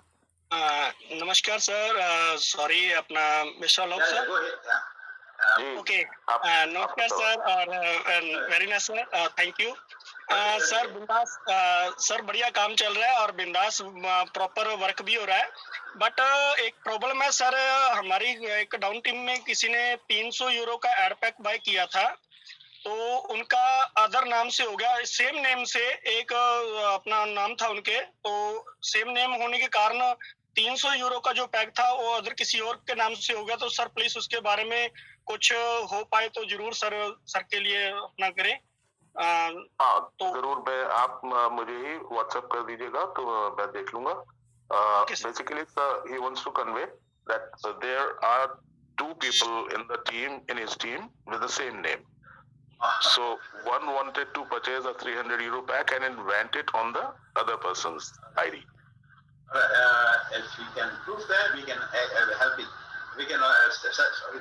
नमस्कार sir, sorry अपना mister लोक sir. Okay, नमस्कार sir और very nice sir, thank you sir. बिंदास sir, बढ़िया काम चल रहा है और बिंदास प्रॉपर वर्क भी हो रहा है। बट एक प्रॉब्लम है सर, हमारी एक डाउन टीम में किसी ने 300 यूरो का एड पैक बाय किया था तो उनका अदर नाम से हो गया, सेम नेम से एक अपना नाम था उनके, तो सेम नेम होने के कारण 300 यूरो का जो पैक था वो अदर किसी और के नाम से हो गया। तो सर प्लीज उसके बारे में कुछ हो पाए तो जरूर सर के लिए अपना करें। हाँ तो जरूर, मैं आप मुझे ही व्हाट्सएप कर दीजिएगा तो मैं देख लूंगा। Basically he wants to convey that there are 2 people in the team, in his team with the same name. So one wanted to purchase a 300 euro pack and then went it on the other person's ID. If we can prove that, we can help it. We can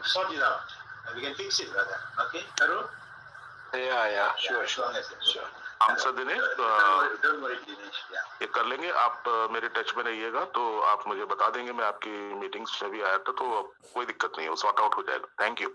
sort it out. We can fix it, brother. Okay, Arun? Yeah, sure. हम sir Dinesh ये कर लेंगे। आप मेरे touch में रहिएगा तो आप मुझे बता देंगे। मैं आपकी मीटिंग्स में भी आया था तो कोई दिक्कत नहीं है, वो सॉर्ट आउट हो जाएगा। Thank you.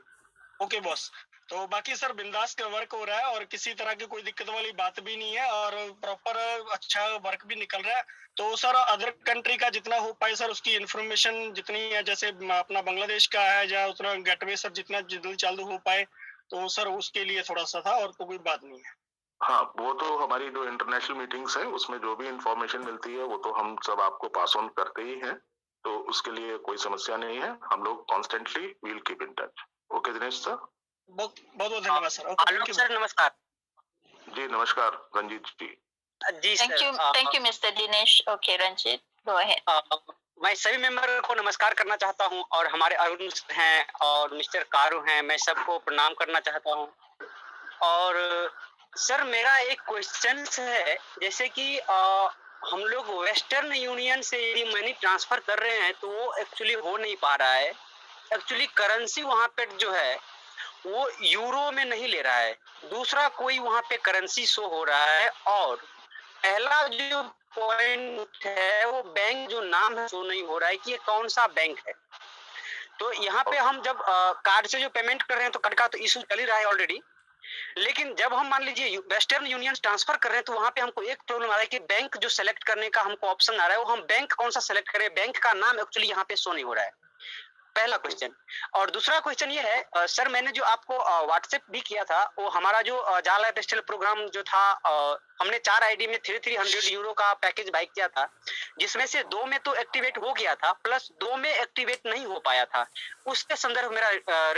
Okay boss. तो बाकी सर बिंदास का वर्क हो रहा है और किसी तरह की कोई दिक्कत वाली बात भी नहीं है और प्रॉपर अच्छा वर्क भी निकल रहा है। तो सर अदर कंट्री का जितना हो पाए सर उसकी इंफॉर्मेशन जितनी है, जैसे अपना बांग्लादेश का है या उतना गेटवे सर जितना जल्दी चालू हो पाए तो सर उसके लिए थोड़ा सा था, और तो कोई बात नहीं है। हाँ, वो तो हमारी जो इंटरनेशनल मीटिंग्स है उसमें जो भी इंफॉर्मेशन मिलती है वो तो हम सब आपको पास ऑन करते ही हैं, तो उसके लिए कोई समस्या नहीं है। हम लोग constantly will keep in touch. Okay Dinesh sir, बहुत बहुत धन्यवाद सर। ओके सर, नमस्कार जी। नमस्कार रंजीत जी। जी thank you mister Dinesh. Okay Ranjeet, go ahead. मैं सभी मेंबर को नमस्कार करना चाहता हूं और हमारे अरुण हैं और मिस्टर कारू हैं, मैं सबको प्रणाम करना चाहता हूं। और सर मेरा एक क्वेश्चन है, जैसे कि हम लोग वेस्टर्न यूनियन से यदि मनी ट्रांसफर कर रहे हैं तो वो एक्चुअली हो नहीं पा रहा है। एक्चुअली करेंसी वहाँ पे जो है वो यूरो में नहीं ले रहा है, दूसरा कोई वहाँ पे करेंसी शो हो रहा है। और पहला जो पॉइंट है वो बैंक जो नाम है शो नहीं हो रहा है कि ये कौन सा बैंक है। तो यहाँ पे हम जब कार्ड से जो पेमेंट कर रहे हैं तो कार्ड का तो इशू चल ही रहा है ऑलरेडी, लेकिन जब हम मान लीजिए वेस्टर्न यूनियन ट्रांसफर कर रहे हैं तो वहाँ पे हमको एक प्रॉब्लम आ रहा है कि बैंक जो सेलेक्ट करने का हमको ऑप्शन आ रहा है वो हम बैंक कौन सा सेलेक्ट करें, बैंक का नाम एक्चुअली यहाँ पे शो नहीं हो रहा है। पहला क्वेश्चन। और दूसरा क्वेश्चन ये है सर, मैंने जो आपको व्हाट्सएप भी किया था वो हमारा जो जाला पेस्टल प्रोग्राम जो था, हमने 4 आईडी में 300 यूरो का पैकेज बाय किया था, जिसमें से 2 में तो एक्टिवेट हो गया था प्लस 2 में एक्टिवेट नहीं हो पाया था। उसके संदर्भ मेरा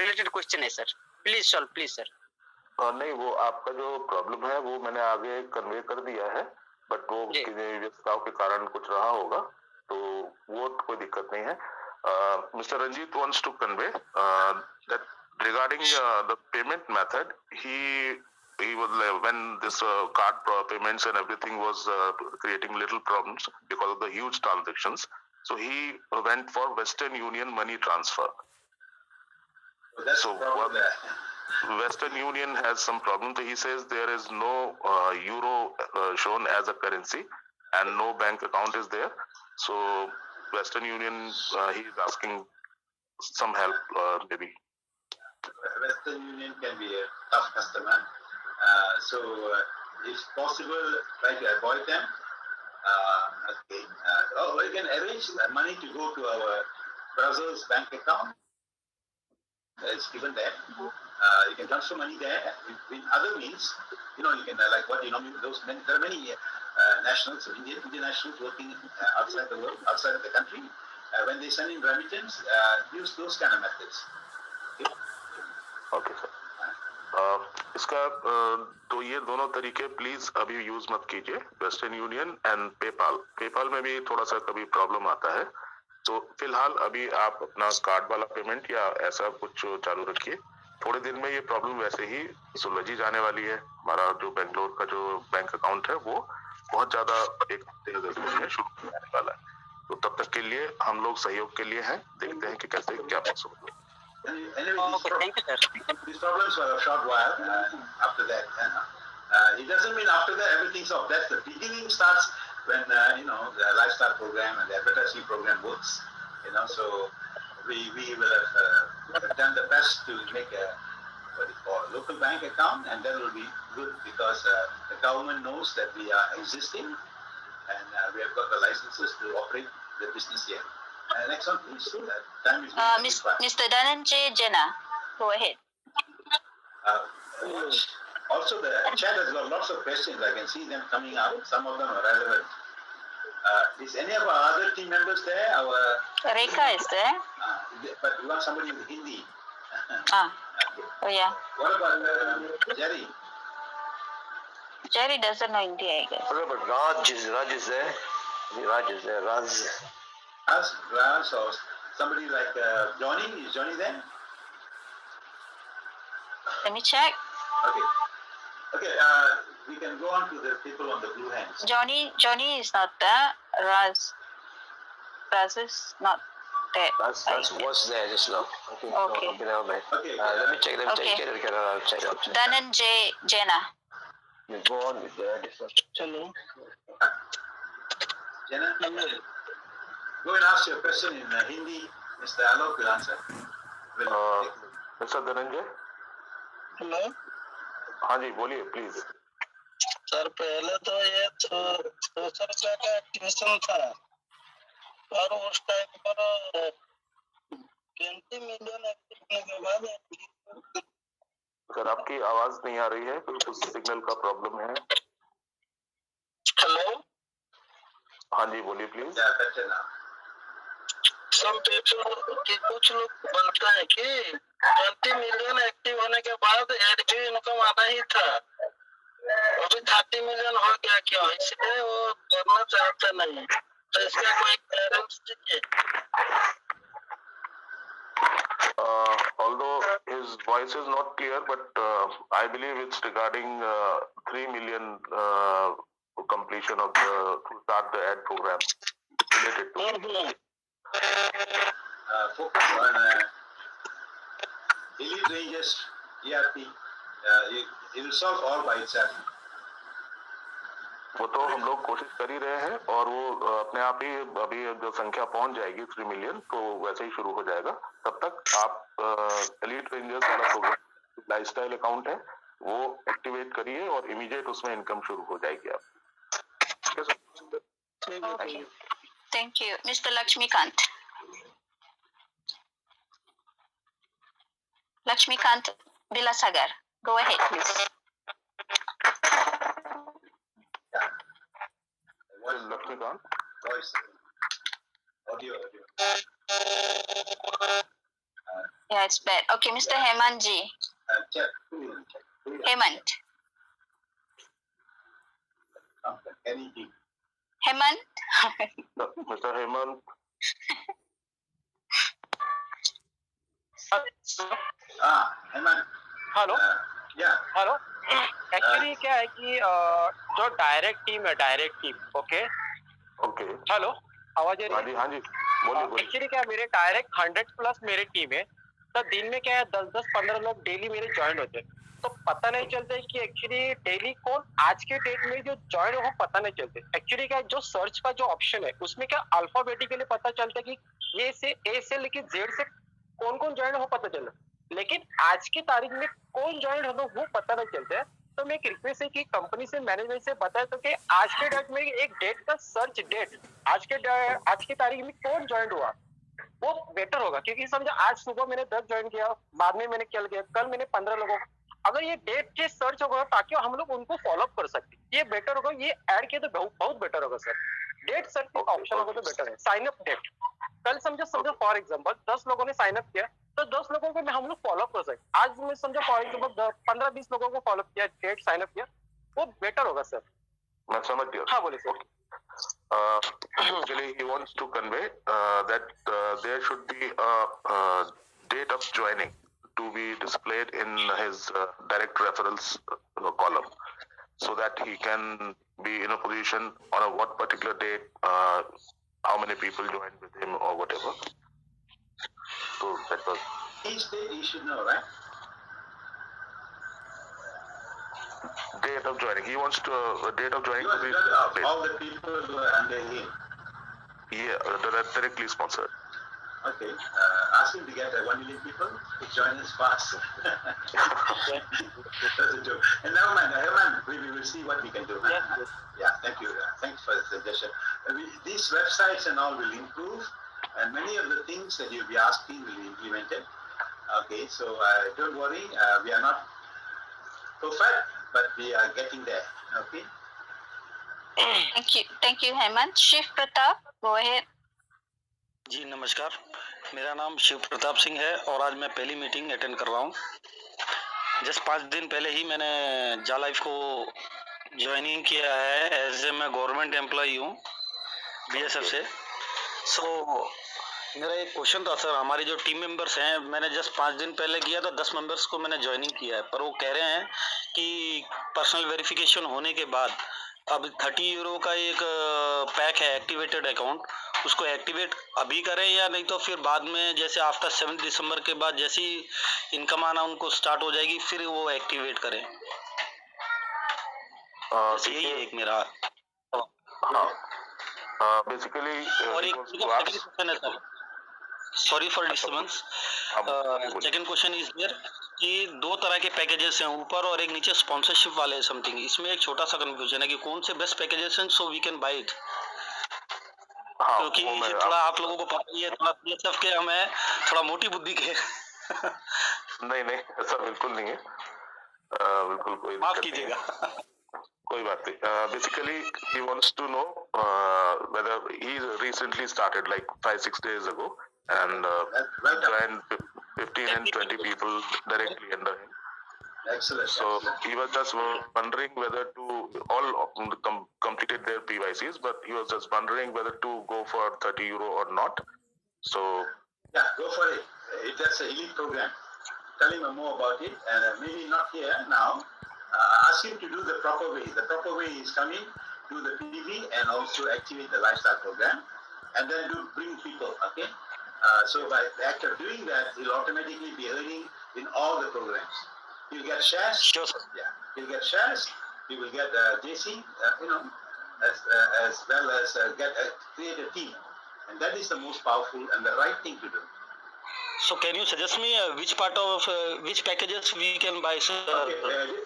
रिलेटेड क्वेश्चन है sir, please solve please sir. नहीं, वो आपका जो प्रॉब्लम है वो मैंने आगे कन्वे कर दिया है, बट वो व्यस्तताओं के कारण कुछ रहा होगा, तो वो कोई दिक्कत नहीं है। Mr. Ranjit wants to convey that regarding the payment method, he was when this card payments and everything was creating little problems because of the huge transactions, so he went for Western Union money transfer. So Western Union has some problem. So he says there is no euro shown as a currency and no bank account is there. So Western Union, he is asking some help, maybe. Western Union can be a tough customer. So if possible, try to avoid them. Okay. We can arrange money to go to our brother's bank account. It's given there. You can transfer money there. In other means, you can like what there are many nationals, Indian nationals working outside the world, outside of the country. When they send in remittance, use those kind of methods. Okay, sir. इसका तो ये दोनों तरीके please अभी use मत कीजिए, western union and PayPal. PayPal में भी थोड़ा सा कभी प्रॉब्लम आता है, तो फिलहाल अभी आप अपना कार्ड वाला पेमेंट या ऐसा कुछ चालू रखिए। थोड़े दिन में ये प्रॉब्लम वैसे ही सुलझी जाने वाली है। हमारा जो बेंगलोर का जो बैंक अकाउंट है वो बहुत ज्यादा एक शुरू होने वाला है, तो तब तक के लिए हम लोग सहयोग के लिए हैं, देखते हैं कि कैसे क्या पॉसिबल है। These problems for a short while. After that, it doesn't mean after that everything's off. That's the beginning starts when the lifestyle program and the advertising program works. So we will have done the best to make a local bank account, and that will be good because the government knows that we are existing and we have got the licenses to operate the business here. Next one, please. Time is Mr. Dhananjay Jena, go ahead. Also, the chat has got lots of questions. I can see them coming out. Some of them are relevant. Is any of our other team members there? Our Rekha is there. But we want somebody with Hindi. Okay. Oh yeah. What about Jerry? Jerry doesn't know Hindi, I guess. What about Raj is there? Raj is there. Raj, or somebody like Johnny? Is Johnny there? Let me check. Okay, we can go on to the people on the blue hands. Johnny is not there. Raz is not there. Raz was there just now. Okay. Never mind. Okay. Let me check. Okay. I'll check. Danan Jena. You go on with this one. Hello. Jenna, go and ask your question in Hindi. Mr. Alok will answer. Mr. Dhananjay? Hello हाँ जी बोलिए please sir पहले तो ये 200 रुपया का activation था और उस टाइम पर 20 मिलियन एक्टिव होने के बाद सर आपकी आवाज नहीं आ रही है कुछ सिग्नल का प्रॉब्लम है हेलो हाँ जी बोलिए प्लीज कुछ लोग बोलते हैं कि 20 मिलियन एक्टिव होने के बाद एडजी इनकम आना ही था अभी 30 मिलियन हो गया क्यों इसलिए वो करना चाहते नहीं तो इसका कोई क्लियरेंस दीजिए although his voice is not clear but I believe it's regarding 3 million completion of the to start the ad program related to focus on elite ranges ERP. It will solve all by itself. वो तो हम लोग कोशिश कर ही रहे हैं और वो अपने आप ही अभी जो संख्या पहुंच जाएगी 3 मिलियन तो वैसे ही शुरू हो जाएगा तब तक आप एलीट रेंजर्स वाला प्रोग्राम लाइफस्टाइल अकाउंट है वो एक्टिवेट करिए और इमीडिएट उसमें इनकम शुरू हो जाएगी आप Okay. Thank you. Mr. Lakshmikant. Lakshmikant Vilasagar. Go ahead, please. Lakshmikant? Voice. Audio. Yeah, it's bad. Okay, Mr. Hemant Ji. Check. Hemant. Hemant. Mr. Hemant. Hemant. Hello Yeah. Hello actually क्या है कि जो direct team okay hello आवाज आ रही है हाँ जी बोलिए actually क्या मेरे डायरेक्ट 100+ मेरी टीम है तो दिन में क्या है 10-15 लोग डेली मेरे ज्वाइन होते हैं तो पता नहीं चलता कि एक्चुअली डेली कौन आज के डेट में जो ज्वाइन हो पता नहीं चलते एक्चुअली क्या जो सर्च का जो ऑप्शन है उसमें क्या अल्फाबेटिकली पता चलता है कि ये से ए से लेके जेड से कौन कौन ज्वाइन हो पता चला लेकिन आज की तारीख में कौन ज्वाइन हो वो पता नहीं चलता है तो मैं एक रिक्वेस्ट है कि कंपनी से मैनेजमेंट से बताए तो कि आज के डेट में एक डेट का सर्च डेट आज की तारीख में कौन ज्वाइन हुआ वो बेटर होगा क्योंकि समझो आज सुबह मैंने 10 ज्वाइन किया बाद में मैंने कल किया कल मैंने 15 लोगों को अगर ये डेट के सर्च होगा ताकि हम लोग उनको फॉलोअप कर सकते ये बेटर होगा ये ऐड किया तो बहुत बेटर होगा सर डेट सर्च का ऑप्शन होगा तो बेटर है साइन अप डेट कल समझो फॉर एग्जांपल 10 लोगों ने साइन अप किया तो 10 लोगों को हम लोग फॉलोअप कर सकते आज मैं समझो फॉर एग्जांपल 15-20 लोगों को फॉलोअप किया डेट साइन अप किया वो बेटर होगा सर मैं समझ गया हाँ बोले sir actually he wants to convey that there should be a date of joining to be displayed in his direct referrals column so that he can be in a position on a what particular date how many people joined with him or whatever so that was each day you should know right date of joining he wants to date of joining to be all the people who are under him directly sponsored okay ask him to get 1 million people to join us fast that's a joke and never mind we will see what we can do yeah thank you thanks for the suggestion these websites and all will improve and many of the things that you'll be asking will be implemented okay so don't worry we are not perfect, but we are getting there. Okay. Thank you, Hemant. Shiv Pratap, go ahead. जी नमस्कार, मेरा नाम शिव प्रताप सिंह है और आज मैं पहली meeting attend कर रहा हूँ। जस्ट 5 दिन पहले ही मैंने JAA लाइफ को ज्वाइनिंग किया है। एज ए मैं गवर्नमेंट एम्प्लॉई हूँ BSF से। मेरा एक क्वेश्चन था सर, हमारी जो टीम मेंबर्स हैं, मैंने जस्ट 5 दिन पहले किया था, 10 मेंबर्स को मैंने ज्वाइनिंग किया है, पर वो कह रहे हैं कि पर्सनल वेरिफिकेशन होने के बाद अब 30 यूरो का एक पैक है एक्टिवेटेड अकाउंट, उसको एक्टिवेट अभी करें या नहीं तो फिर बाद में जैसे आफ्टर 7 दिसंबर के बाद जैसी इनकम आना उनको स्टार्ट हो जाएगी फिर वो एक्टिवेट करें। यही है एक मेरा। बेसिकली और एक क्वेश्चन है sir, sorry for disturbance. Second question is there कि 2 तरह के पैकेजेस हैं, ऊपर और एक नीचे स्पॉन्सरशिप वाले समथिंग। इसमें एक छोटा सा कंफ्यूजन है कि कौन से बेस्ट पैकेजेस हैं so we can buy it. क्योंकि थोड़ा आप लोगों को पता ही है, थोड़ा BSF के हमें थोड़ा मोटी बुद्धि के नहीं ऐसा बिल्कुल नहीं है, बिल्कुल कोई माफ कीजिएगा। कोई बात नहीं। Basically he wants to know whether he recently started like 5-6 days ago and joined 15 and 20 people directly under him. Excellent. So he was just wondering whether to all completed their PYCs, but he was just wondering whether to go for 30 euro or not. So yeah, go for it. That's a elite program. Tell him more about it, and maybe not here now. Ask him to do the proper way. The proper way is coming, do the PV and also activate the lifestyle program, and then bring people. Okay. So by the act of doing that, he'll automatically be earning in all the programs. He'll get shares. Sure, sir. Yeah. He'll get shares. He will get JC. As well as create a team, and that is the most powerful and the right thing to do. So can you suggest me which part of which packages we can buy, sir? Okay,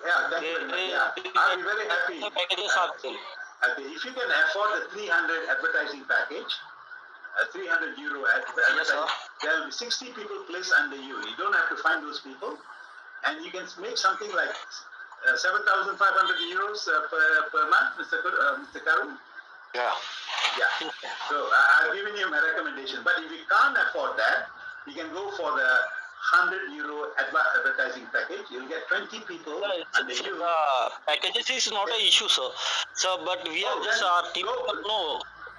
yeah, definitely. Yeah. I'll be very happy. The packages are there. Okay, if you can afford the 300 advertising package, 300 euro advertising, yes, there will be 60 people placed under you. You don't have to find those people, and you can make something like 7,500 euros per month, Mr. Karun. Yeah. So I've given you my recommendation, but if you can't afford that, you can go for the 100 euro advertising package. You'll get 20 people. Packages is not an issue, sir. But we are just our team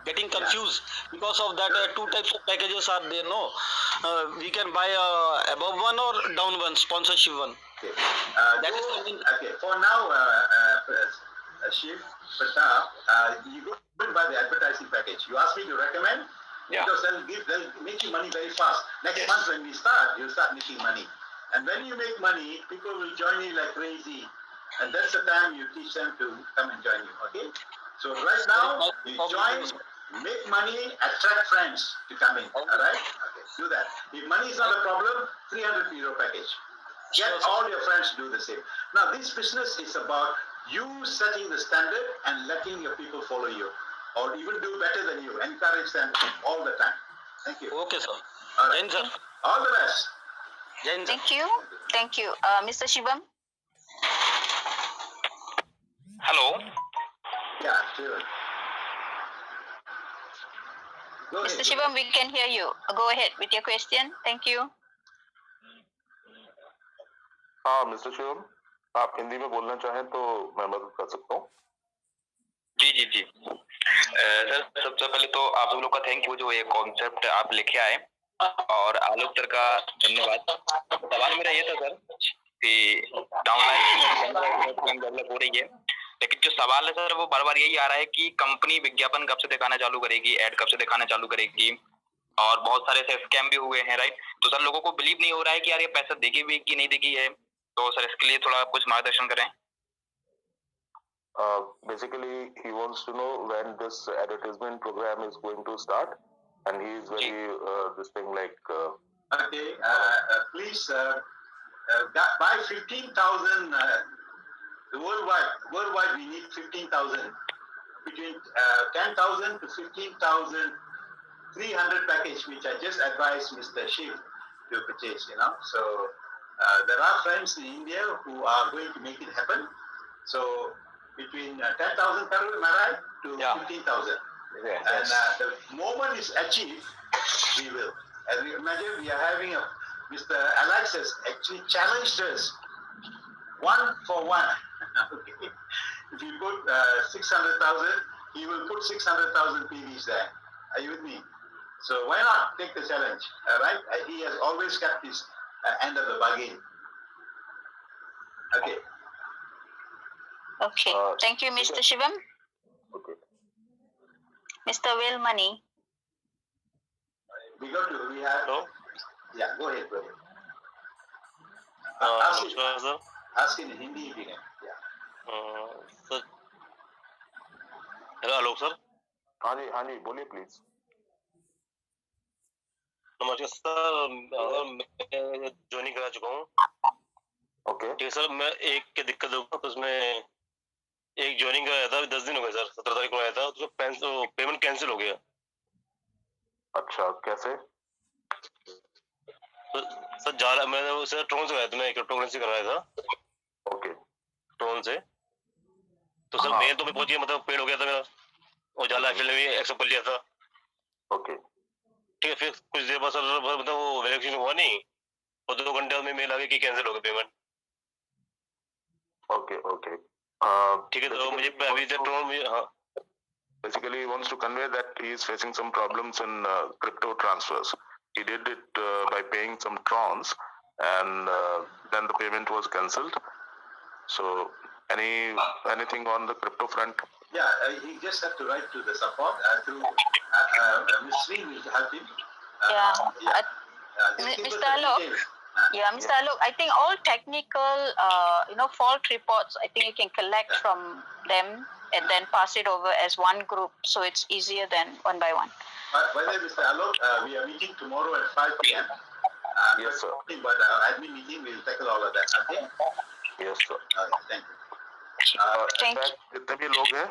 getting confused because of that. 2 types of packages are there. No, we can buy above one or down one, sponsorship one. Okay. That is something. Okay. For now, Shiv Pratap, you go and buy the advertising package. You asked me to recommend. Yeah. Because they'll make you money very fast. Next month when we start, you'll start making money. And when you make money, people will join you like crazy. And that's the time you teach them to come and join you, okay? So right now, you join, make money, attract friends to come in, all right? Okay, do that. If money is not a problem, 300 euro package. Get all your friends to do the same. Now, this business is about you setting the standard and letting your people follow you. Or even do better than you. Encourage them all the time. Thank you. Okay, sir. All right. Sir. All the best. Thank you. Thank you. Mr. Shivam? Hello. Yeah, sure. Mr. Shivam, we can hear you. Go ahead with your question. Thank you. हाँ mister Shivam, आप हिंदी में बोलना चाहें तो मैं मदद कर सकता हूँ। जी सर, सबसे पहले तो आप सब लोग का थैंक यू, जो ये कॉन्सेप्ट आप लेके आए, और आलोक सर का धन्यवाद। सवाल मेरा ये था सर कि डाउनलाइन डेवलप हो रही है, लेकिन जो सवाल है सर वो बार बार यही आ रहा है कि कंपनी विज्ञापन कब से दिखाना चालू करेगी, ऐड कब से दिखाना चालू करेगी, और बहुत सारे ऐसे स्कैम भी हुए हैं, राइट? तो सर लोगों को बिलीव नहीं हो रहा है कि यार ये पैसा देगी भी कि नहीं देगी है, तो सर इसके लिए थोड़ा कुछ मार्गदर्शन करें। Basically, he wants to know when this advertisement program is going to start, and he is very this thing like. Okay, please buy 15,000. Worldwide, we need 15,000. Between 10,000 to 15,300 package, which I just advised Mr. Shiv to purchase. So there are friends in India who are going to make it happen. So between 10,000 per, am I right, to 15,000. Yes. And the moment it's achieved, we will. As we imagine, we are having Mr. Alex has actually challenged us 1 for 1. Okay. If you put 600,000, he will put 600,000 PVs there. Are you with me? So why not take the challenge? Right? He has always kept his end of the bargain. Okay. Okay. Thank you, Mr. Shivam. Okay. Mr. Wilmani. We have. Hello? Yeah, go ahead. sir. Ask in Hindi if you can. Yeah. Sir. Hello, Alok sir. हाँ जी बोलिए please. नमस्कार sir, मैं joining करा चुका हूँ। Okay ठीक है sir, मैं एक की दिक्कत होगा तो उसमें एक ज्वाइनिंग कराया था, 10 दिन हो गए सर, 17 तारीख को आया था, तो पेमेंट कैंसिल हो गया। अच्छा कैसे? तो सर जाला मैंने उसे ट्रोन से कराया था, मैं क्रिप्टो करेंसी कराया था। ओके ट्रोन से तो सर मेल तो मैं पहुंच गया, मतलब पेड हो गया था मेरा, और जाला एक्चुअली भी एक्सेप्ट कर लिया था। ओके ठीक है, फिर कुछ देर बाद सर मतलब वो वेरिफिकेशन हुआ नहीं, और 2 घंटे में मेल आ गया कि कैंसिल हो गया पेमेंट। ओके ओके ठीक है, तो मुझे अभी तक ट्रोन में हाँ basically he wants to convey that he is facing some problems in crypto transfers. He did it by paying some trons and then the payment was cancelled. So anything on the crypto front? Yeah, he just had to write to the support through Ms. Sri will help him. Mr. Alok. Yeah, Mr. Alok, I think all technical, fault reports, I think you can collect from them and then pass it over as one group, so it's easier than one by one. By the way, Mr. Alok, we are meeting tomorrow at 5 p.m. Yes, sir. But admin meeting, we'll tackle all of that. Okay? Yes, sir. Thank you. जितने भी लोग हैं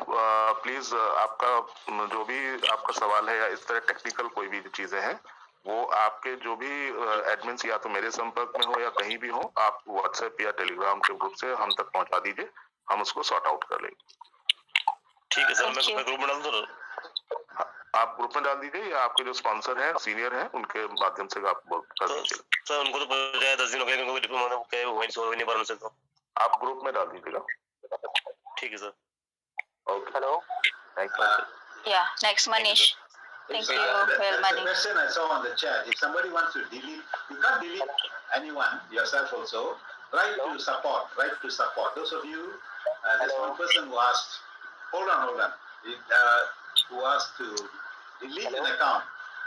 please आपका जो भी आपका सवाल है या इस तरह टेक्निकल कोई भी चीजें हैं वो आपके जो भी एडमिन्स या तो मेरे संपर्क में हो या कहीं भी हो, आप व्हाट्सएप या टेलीग्राम के ग्रुप से हम तक पहुंचा दीजिए, हम उसको सॉर्ट आउट कर लेंगे। ठीक है सर, मैं ग्रुप में डाल दूं? आप ग्रुप में डाल दीजिए या आपके जो स्पॉन्सर हैं सीनियर हैं उनके माध्यम से आप कर दीजिए। सर उनको तो पता है 10 दिन हो गए, उनको डिप्लोमा क्या है वही सॉल्व नहीं पा रहा, तो आप ग्रुप में डाल दीजिएगा। ठीक है sir. Okay hello thank you. Yeah, next Manish. Thank you. Well, the question I saw on the chat, if somebody wants to delete, you can't delete anyone, yourself also. Write to support. Those of you, there's one person who asked, hold on, who asked to delete an account.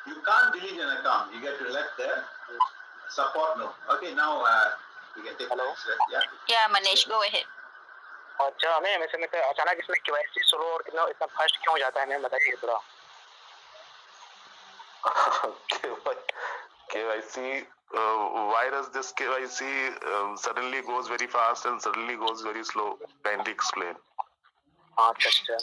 You can't delete an account. You get to let the support know. Okay, now we can take the next step. Yeah, Manish, go ahead. अच्छा, हमें अचानक इसमें KYC slow और इतना fast क्यों जाता है, हमें बताइए थोड़ा। KYC, why does this KYC suddenly goes very fast and suddenly goes very slow? Kindly explain. अच्छा।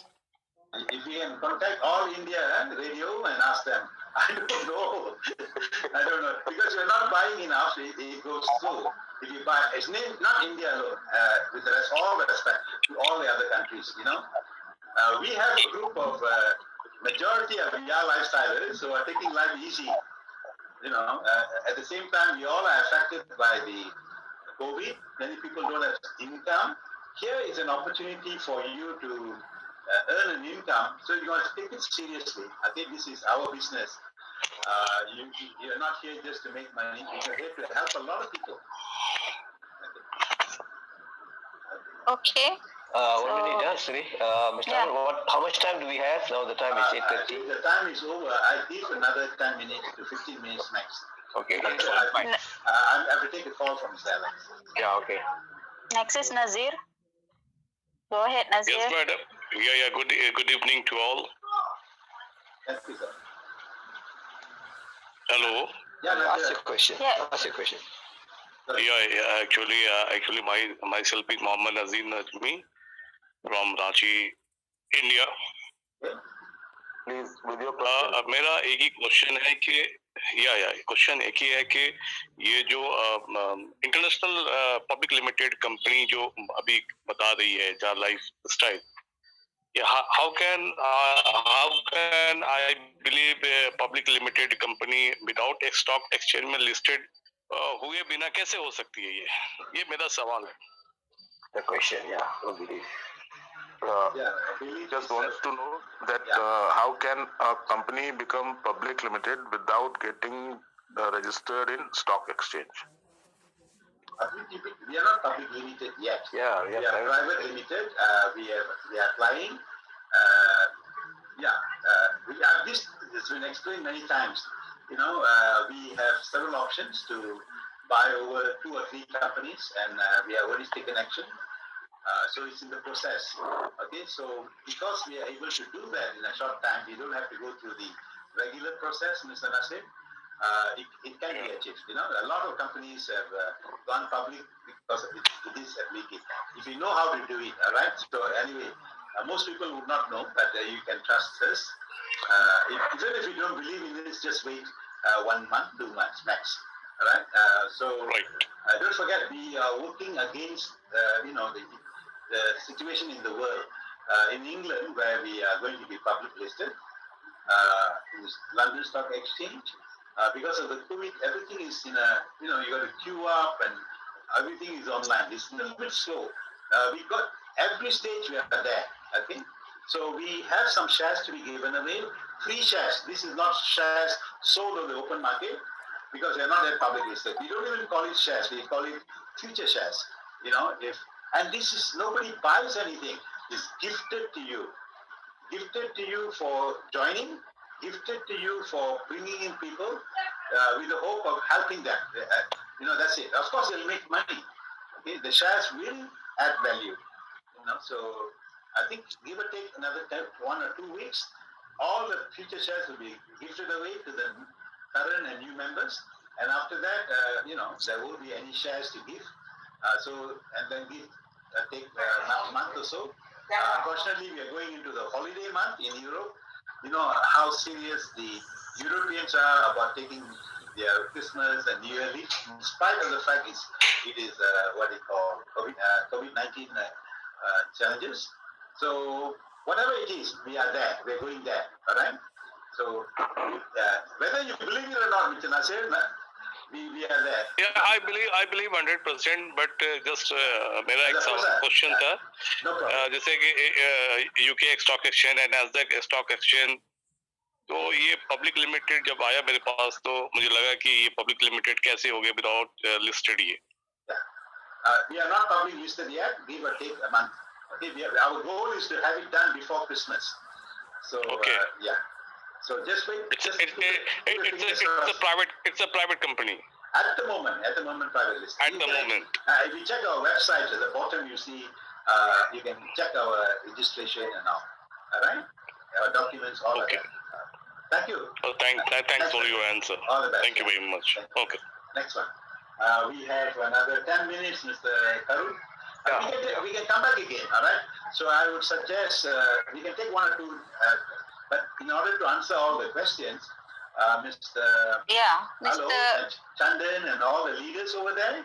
If you can contact all India radio and ask them, I don't know, because you're not buying enough, it goes slow. If you buy, it's not India alone, with all the respect to all the other countries, we have a group of majority of young lifestylers who are taking life easy, at the same time we all are affected by the COVID. Many people don't have income. Here is an opportunity for you to earn an income, so you want to take it seriously. I think this is our business. You're not here just to make money, you're here to help a lot of people. Okay. What we need, Sri? Mr. Arun, how much time do we have? Now the time is 8:30. The time is over. I give another 10 minutes to 15 minutes max. Okay. I have to take a call from Mr. Alex. Yeah, okay. Next is Nazir. Go ahead, Nazir. Yes, madam. Yeah. Good evening to all. Thank you, sir. Hello. Yeah, ask your question. Yeah. Ask your question. Yeah. Actually, myself is Mohammed Nazir Najmi from Ranchi, India. Please, with your question. मेरा एक ही question है कि question एक ही है कि ये जो international public limited company जो अभी बता रही है जा life style, how can I believe a public limited company without a stock exchange में listed हुए बिना कैसे हो सकती है ये मेरा सवाल है. The question, Billy just wants to know that how can a company become public limited without getting registered in stock exchange? We are not public limited yet. We are private limited. We are applying. This has been explained many times. We have several options to buy over 2 or 3 companies, and we have already taken action. So it's in the process. Okay, so because we are able to do that in a short time, we don't have to go through the regular process, Mr. Nasir. It can be achieved. A lot of companies have gone public because it is illegal. If you know how to do it, all right. So anyway, most people would not know, but you can trust us. Even if you don't believe in this, just wait 1 month, 2 months max. All right. Don't forget, we are working against the situation in the world. In England, where we are going to be public listed, in London Stock Exchange. Because of the COVID, everything is in a, you got to queue up and everything is online. It's a little bit slow. We got every stage we are there, okay? So we have some shares to be given away, free shares. This is not shares sold on the open market because we are not that public listed. We don't even call it shares, we call it future shares. And this is, nobody buys anything. It's gifted to you. Gifted to you for joining, gifted to you for bringing in people with the hope of helping them. That's it. Of course, they'll make money. Okay, the shares will add value. So I think give or take another 1 or 2 weeks, all the future shares will be gifted away to the current and new members. And after that, there won't be any shares to give. And then take a month or so. Unfortunately, we are going into the holiday month in Europe. You know how serious the Europeans are about taking their Christmas and New Year leave, in spite of the fact it is what they call COVID-19 challenges. So whatever it is, we are there. We are going there. All right. So whether you believe it or not, Mr. Nasir, we are there. Yeah, I believe 100%. But just मेरा एक question था, जैसे कि UK stock exchange है, NASDAQ stock exchange, तो ये public limited जब आया मेरे पास तो मुझे लगा कि ये पब्लिक लिमिटेड कैसे हो गए विदाउट लिस्टेड ये. We are not public listed yet. Give or take a month. Okay, our goal is to have it done before Christmas. So So just wait. It's a private company. At the moment, private listed. At the moment. If you check our website, at the bottom you see, you can check our registration and all. All right? Our documents, all of that. Thank you. Thanks for your answer. All the best. Thank you very much. Okay. Next one. We have another 10 minutes, Mr. Karun. We can come back again, all right? So I would suggest we can take 1 or 2, but in order to answer all the questions, Mr. Chandan and all the leaders over there,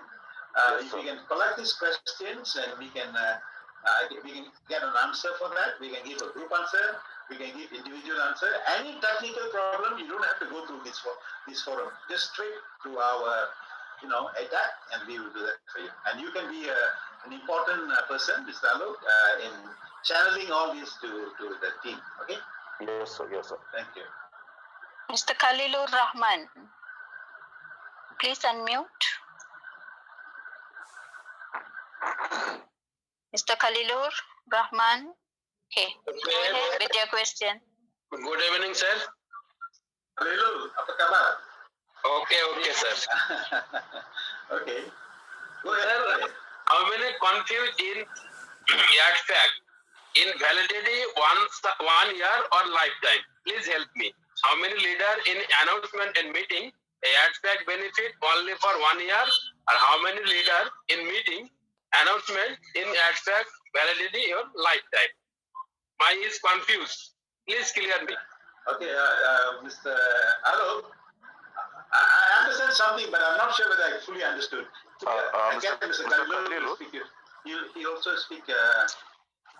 if we can collect these questions and we can get an answer for that, we can give a group answer, we can give individual answer. Any technical problem, you don't have to go through this forum. Just straight to our attack, and we will do that for you. And you can be an important person, Mr. Alok, in channeling all this to the team. Okay? Yes, sir. Thank you. Mr. Khalilur Rahman, please unmute. Mr. Khalilur Rahman, okay, go ahead with your question. Good evening, sir. Khalilur, apa kabar? Okay, sir. Okay. Go ahead. Sir, how many confused in fact in validity 1 year or lifetime? Please help me. How many leader in announcement and meeting fact benefit only for 1 year, or how many leader in meeting announcement in fact validity or lifetime? My is confused. Please clear me. Okay, Mr. Alok, I understand something, but I'm not sure whether I fully understood. I get Mr. Khalil. He also speak.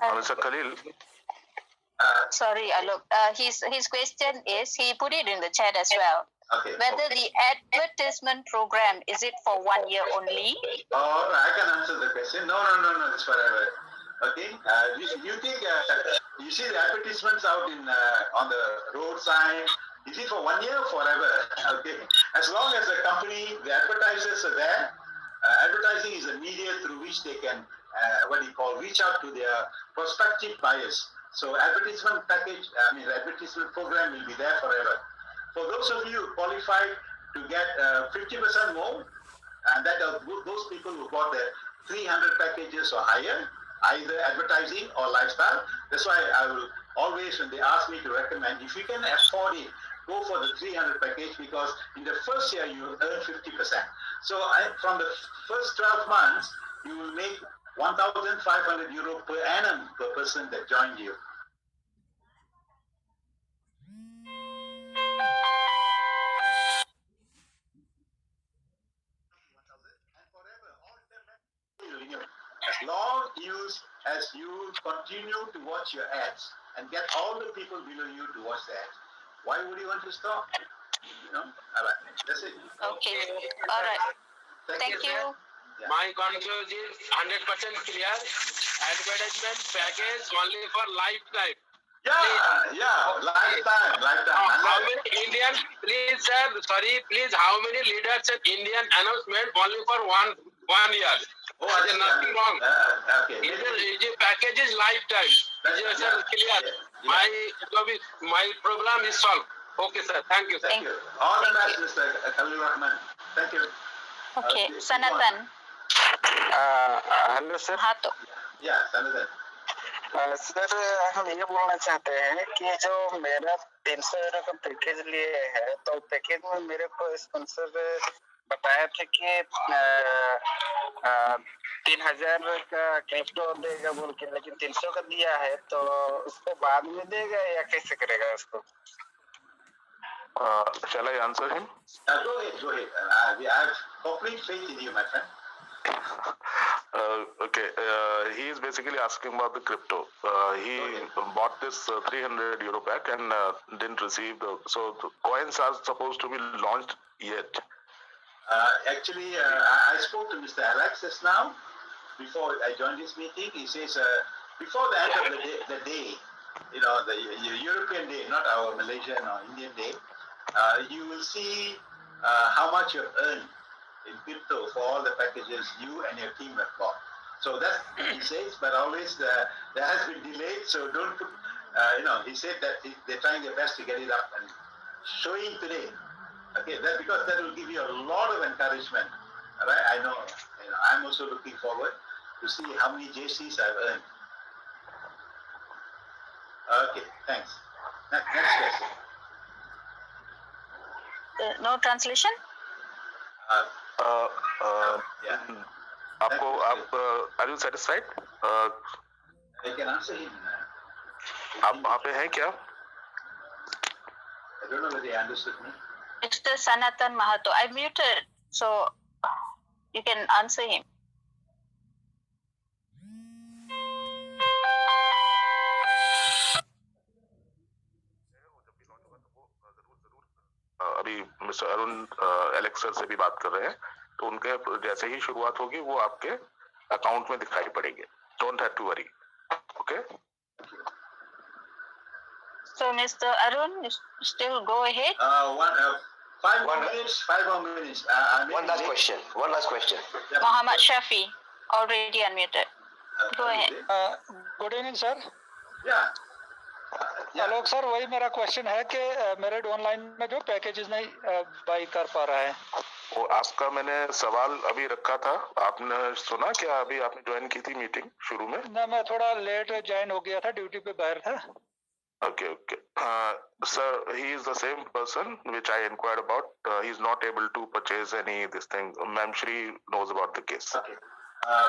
Mr. Khalil. Sorry, Alok. His question is, he put it in the chat as well. Okay. Whether the advertisement program, is it for 1 year only? Oh, I can answer the question. No, it's forever. Okay. You think you see the advertisements out in on the road sign? Is it for 1 year or forever? Okay. As long as the company, the advertisers are there, advertising is a media through which they can reach out to their prospective buyers. So advertisement package, advertisement program will be there forever. For those of you who qualified to get 50% more, and that are those people who got the 300 packages or higher, either advertising or lifestyle. That's why I will always, when they ask me to recommend, if you can afford it, go for the 300 package, because in the first year you will earn 50%. So from the first 12 months, you will make 1,500 euro per annum per person that joined you. As long as you continue to watch your ads and get all the people below you to watch the ads, why would you want to stop? All right, that's it. Okay, all right. Thank you. Yeah. My conclusion is 100% clear. Advertisement package only for lifetime. Lifetime. How many Indian, please sir, please, how many leaders in Indian announcement only for one year? Oh, there's nothing wrong. Okay. The package is lifetime. Sir, clear. My problem is solved. Okay, sir. Thank you, sir. Thank you. All the best, Mr. Khalil Rahman. Thank you. Okay, Sanatan. Hello sir. Yeah, Sanatan. Sir हम ये बोलना चाहते हैं कि जो मेरा 300 euro का package लिए है, तो पैकेज में मेरे को स्पॉन्सर बताया था कि 3000 का क्रिप्टो देगा बोल के, लेकिन 300 का दिया है, तो उसको बाद में देगा या कैसे करेगा उसको? Shall I answer him? Go ahead. I have complete faith in you, my friend. Okay. He is basically asking about the crypto. He bought this 300 euro pack and didn't receive so the coins are supposed to be launched yet. Actually, I spoke to Mr. Alex just now before I joined this meeting. He says before the end of the day, the European day, not our Malaysian or Indian day, you will see how much you've earned in crypto for all the packages you and your team have bought. So that's he says, but always there has been delayed. So don't put, he said that they're trying their best to get it up and showing today. Okay, because that will give you a lot of encouragement. All right, I know I'm also looking forward to see how many JCs I've earned. Okay, thanks. Next question. No translation? Are you satisfied? I can answer him. आप वहाँ पे हैं क्या? I don't know whether he understood me. Mr. Sanatan Mahato, I muted, so you can answer him. अभी mister Arun Alex sir से भी बात कर रहे हैं, तो उनके जैसे ही शुरुआत होगी वो आपके अकाउंट में दिखाई पड़ेंगे. Don't have to worry. Okay. So Mr. Arun, still go ahead. 5 more minutes. 5 more minutes. One last question. Muhammad Shafi, already unmuted. Go ahead. Good evening, sir. Yeah. Alok sir, वही मेरा question है कि मेरे online में जो packages नहीं by कर पा रहा है, वो आपका मैंने सवाल अभी रखा था, आपने सुना क्या? अभी आपने ज्वाइन की थी मीटिंग शुरू में? ना, मैं थोड़ा लेट ज्वाइन हो गया था, ड्यूटी पे बाहर था. Okay. Sir, he is the same person which I inquired about. He is not able to purchase any this thing. Ma'am Shri knows about the case. Okay.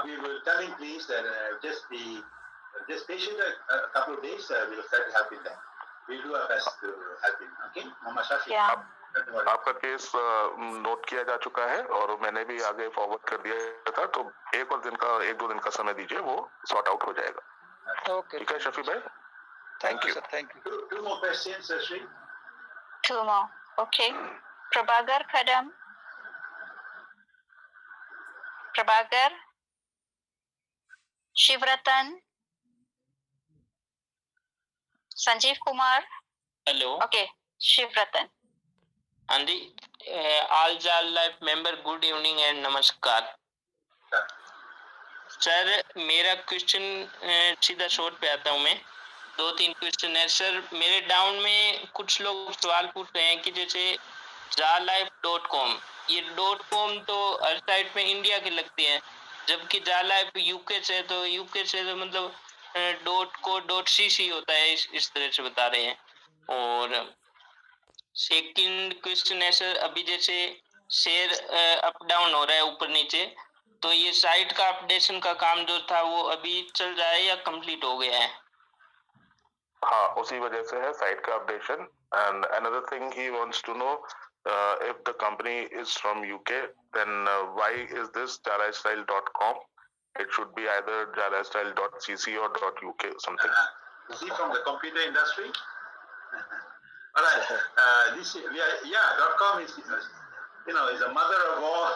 We will tell him please that just patient a couple of days. We will start helping them. We'll do our best to help him. Okay, Mama Shafi. Yeah. आपका case note किया जा चुका है और मैंने भी आगे forward कर दिया था, तो एक दो दिन का समय दीजिए, वो सॉर्ट आउट हो जाएगा। ओके, ठीक है शफी भाई, thank you sir, thank you. Two more questions, Sri. Two more. Okay. Prabhagar Kadam. Prabhagar. Shivratan. Sanjeev Kumar. Hello. Okay. Shivratan. And the all JAA Life member, good evening and namaskar. Sir मेरा question सीधा short पे आता हूँ मैं। 2-3 question है sir. मेरे down में कुछ लोग सवाल पूछ रहे हैं कि जैसे jaalife.com, ये .com तो हर साइट में इंडिया की लगती है, जबकि jaalife यूके से, तो यूके से तो मतलब .co.cc होता है, इस तरह से बता रहे हैं। और सेकंड क्वेश्चन है सर, अभी जैसे शेयर अप डाउन हो रहा है ऊपर नीचे, तो ये साइट का अपडेशन का काम जो था वो अभी चल रहा है या कंप्लीट हो गया है? हाँ, उसी वजह से है साइट का updation. And another thing he wants to know if the company is from UK, then why is this jalifestyle.com? It should be either jalifestyle.cc or .uk something. Is he from the computer industry? All right. .com is, is a mother of all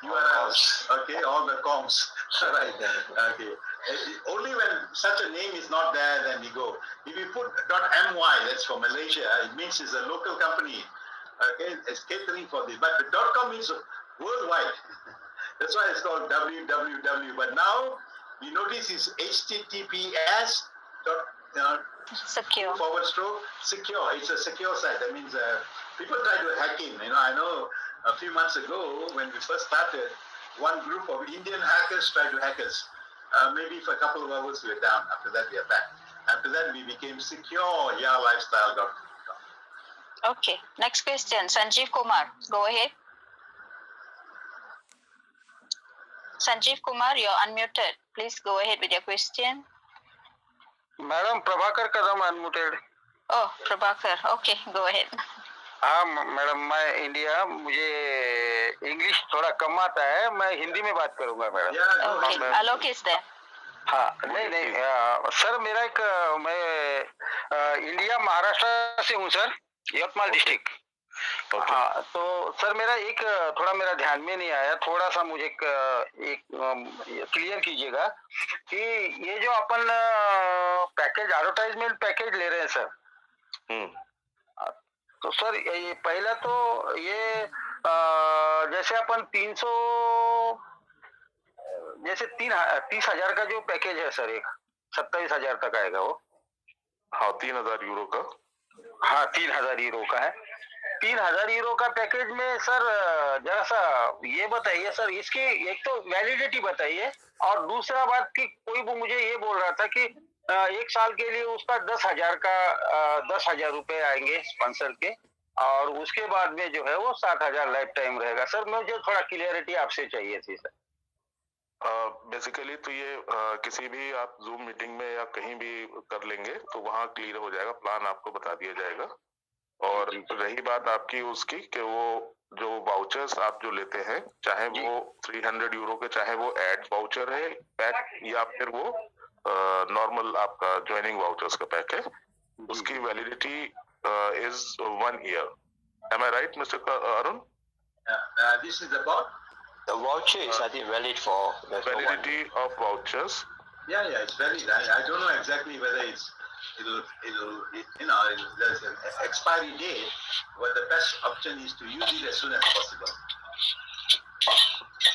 URLs. Okay, all the coms. Right. Okay. Only when such a name is not there, then we go. If you put .my, that's for Malaysia, it means it's a local company. Okay, it's catering for this. But the .com means worldwide. That's why it's called www. But now you notice it's HTTPS. Secure. Secure. It's a secure site. That means people try to hack in. I know a few months ago when we first started, one group of Indian hackers tried to hack us. Maybe for a couple of hours we were down. After that we are back. After that we became secure. Lifestyle.com. Okay. Next question. Sanjeev Kumar. Go ahead. Sanjeev Kumar, you're unmuted. Please go ahead with your question. Madam Prabhakar Kadam unmuted. Oh, Prabhakar. Okay, go ahead. हाँ madam, मैं India, मुझे English थोड़ा कम आता है, मैं हिंदी में बात करूंगा madam. Okay. Alok is there. हाँ, नहीं सर, मेरा एक मैं इंडिया महाराष्ट्र से हूँ सर, यवतमाल डिस्ट्रिक्ट। हाँ, तो सर मेरा एक थोड़ा मेरा ध्यान में नहीं आया, थोड़ा सा मुझे एक क्लियर कीजिएगा कि ये जो अपन पैकेज, एडवर्टाइजमेंट पैकेज ले रहे हैं सर, तो सर ये पहला तो ये जैसे अपन 30,000 का जो पैकेज है सर, एक 27,000 तक आएगा वो। हाँ, 3,000 यूरो का। हाँ, 3,000 यूरो का है। 3,000 यूरो का पैकेज में सर जरा सा ये बताइए सर, इसकी एक तो वैलिडिटी बताइए, और दूसरा बात कि कोई वो मुझे ये बोल रहा था कि 1 साल के लिए उसका 10,000 रुपए आएंगे स्पॉन्सर के, और उसके बाद में जो है वो 7,000 लाइफ टाइम रहेगा। सर मुझे थोड़ा क्लियरिटी आपसे चाहिए थी सर। बेसिकली तो ये किसी भी आप जूम मीटिंग में या कहीं भी कर लेंगे तो वहाँ क्लियर हो जाएगा, प्लान आपको बता दिया जाएगा। और रही बात आपकी उसकी कि वो जो वाउचर्स आप जो लेते हैं, चाहे वो 300 यूरो के, चाहे वो एड वाउचर है पैक, या फिर वो नॉर्मल आपका ज्वाइनिंग वाउचर्स का पैक है, उसकी validity is 1 year. Am I right, Mr. Arun? This is about the vouchers. I think valid for validity of vouchers. Yeah, it's valid. I don't know exactly whether it'll there's an expiry date, but the best option is to use it as soon as possible.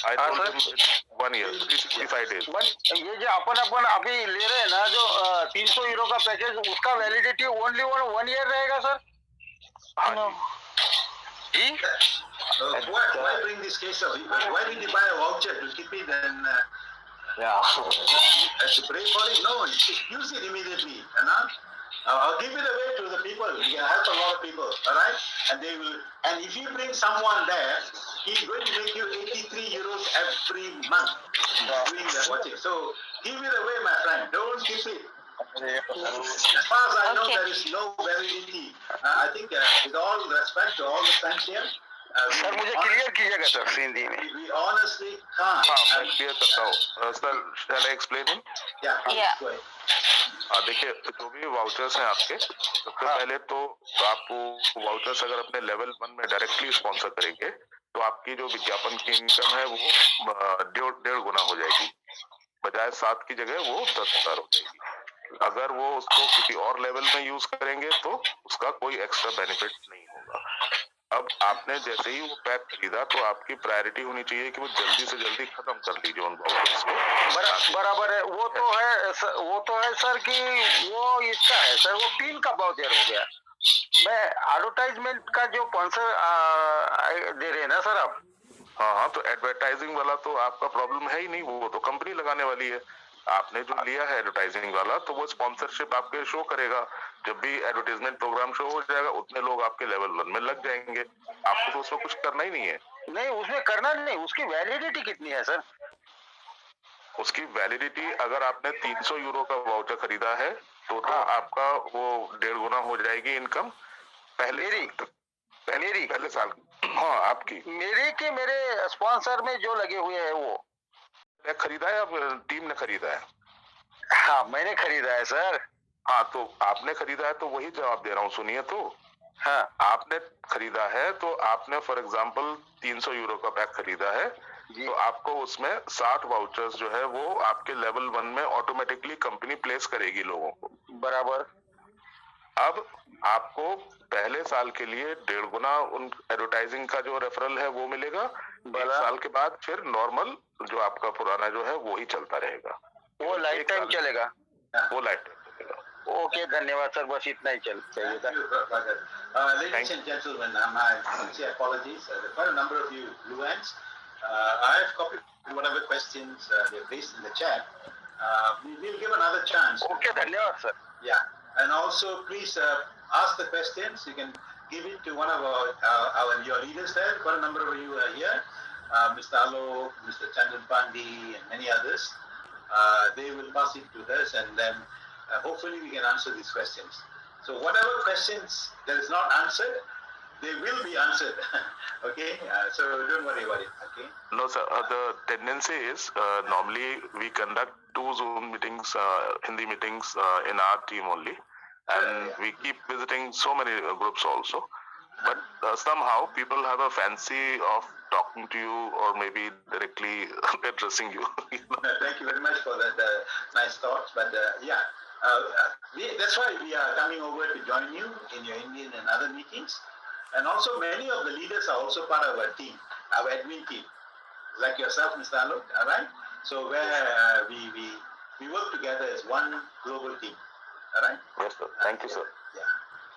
I told him it's 1 year, 365 days. ये जो अपन अभी ले रहे हैं ना, जो 300 euro का package, उसका वैलिडिटी ओनली 1 year रहेगा sir? No. Why bring this case up? Why did you buy a voucher to keep it and to pray for it? No, use it immediately. I'll give it away to the people. You can help a lot of people, all right? And they will. And if you bring someone there, he's going to make you 83 euros every month doing the watching. So give it away, my friend. Don't keep it. As far as I know, there is no validity. I think, with all respect to all the friends here, sir मुझे clear कीजिएगा sir Hindi में. we honestly can't. हाँ मैं clear करता हूँ sir. shall I explain him? Yeah. देखिए जो भी वाउचर्स हैं आपके, सबसे पहले तो आप वाउचर्स अगर अपने लेवल 1 में डायरेक्टली स्पॉन्सर करेंगे तो आपकी जो विज्ञापन की इनकम है वो 1.5 गुना हो जाएगी. बजाय 7 की जगह वो 10,000 हो जाएगी. अगर वो उसको किसी और लेवल में यूज करेंगे तो उसका कोई एक्स्ट्रा बेनिफिट नहीं होगा. अब आपने जैसे ही वो पैक खरीदा तो आपकी प्रायोरिटी होनी चाहिए कि वो जल्दी से जल्दी खत्म कर लीजिए उन वाउचर्स को. बराबर है. वो तो है सर कि वो इसका है सर, वो 3 का वाउचर हो गया. मैं एडवर्टाइजमेंट का जो स्पॉन्सर दे रहे हैं ना सर आप. हाँ तो एडवर्टाइजिंग वाला तो आपका प्रॉब्लम है ही नहीं, वो तो कंपनी लगाने वाली है. आपने जो लिया है एडवर्टाइजिंग वाला तो वो स्पॉन्सरशिप आपके शो करेगा. जब भी एडवर्टाइजमेंट प्रोग्राम शो हो जाएगा उतने लोग आपके लेवल 1 में लग जाएंगे. आपको तो उसमें कुछ करना ही नहीं है. नहीं उसमें करना नहीं. उसकी वैलिडिटी कितनी है सर? उसकी वैलिडिटी अगर आपने 300 यूरो का वाउचर खरीदा है तो आपका वो 1.5 गुना हो जाएगी इनकम पहले साल. हाँ आपकी. मेरे स्पॉन्सर में जो लगे हुए हैं वो खरीदा है, अब टीम ने खरीदा है. हाँ मैंने खरीदा है सर. हाँ तो आपने खरीदा है तो वही जवाब दे रहा हूँ. सुनिए तो. हाँ आपने खरीदा है तो आपने फॉर एग्जांपल 300 यूरो का पैक खरीदा है तो आपको उसमें 60 वाउचर्स जो है वो आपके लेवल 1 में ऑटोमेटिकली कंपनी प्लेस करेगी लोगों को. बराबर. अब आपको पहले साल के लिए 1.5 गुना उन एडवर्टाइजिंग का जो रेफरल है वो मिलेगा. 1 साल के बाद फिर नॉर्मल जो आपका पुराना जो है वो ही चलता रहेगा. वो लाइफ टाइम चलेगा. वो लाइफ टाइम चलेगा. ओके धन्यवाद सर. बस इतना ही चाहिए था. Ladies and gentlemen, my sincere apologies. There are quite a number of you blue hands. I have copied whatever questions they placed in the chat. We will give another chance. Okay, धन्यवाद sir. Yeah, and also please ask the questions. You can give it to one of your leaders there. Quite a number of you are here. Mr. Alok, Mr. Chandran Pandi, and many others. They will pass it to us, and then hopefully we can answer these questions. So whatever questions that is not answered, they will be answered. Okay, so don't worry about it. Okay. No sir, the tendency is normally we conduct 2 Zoom meetings, Hindi meetings in our team only, and we keep visiting so many groups also. But somehow people have a fancy of talking to you or maybe directly addressing you. Thank you very much for the nice thoughts. But yeah, that's why we are coming over to join you in your Indian and other meetings. And also many of the leaders are also part of our team, our admin team, like yourself, Mr. Alok, all right? So where we work together as one global team, all right? Yes, sir. Thank you, sir. Yeah.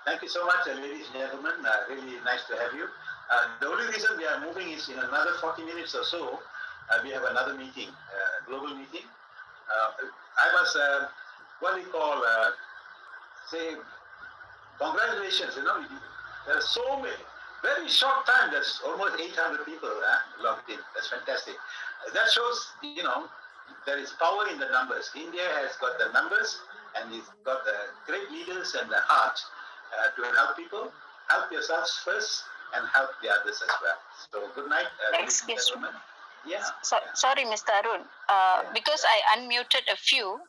Thank you so much, ladies and gentlemen. Really nice to have you. The only reason we are moving is in another 40 minutes or so, we have another meeting, global meeting. I must, what we call, say, congratulations, you know, there are so many, very short time, there's almost 800 people logged in. That's fantastic. That shows, you know, there is power in the numbers. India has got the numbers and it's got the great leaders and the heart to help people. Help yourselves first and help the others as well. So good night, ladies and gentlemen. Yeah. Sorry, Mr. Arun. Because I unmuted a few,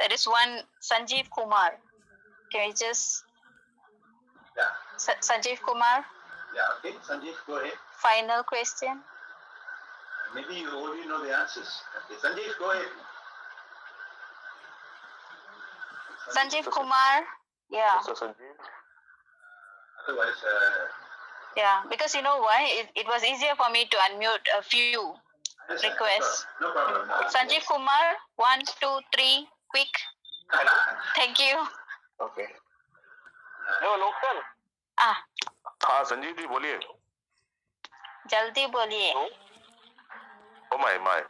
there is one Sanjeev Kumar. Can we just... Yeah. Sanjeev Kumar? Yeah, okay. Sanjeev, go ahead. Final question. Maybe you already know the answers. Okay. Sanjeev, go ahead. Sanjeev Kumar? Yeah. Otherwise... yeah, because you know why? It was easier for me to unmute a few requests. No problem. Sanjeev Kumar, 1, 2, 3, quick. Thank you. Okay. Hello लोग sir. हाँ संजीव जी बोलिए. जल्दी बोलिए. Oh my.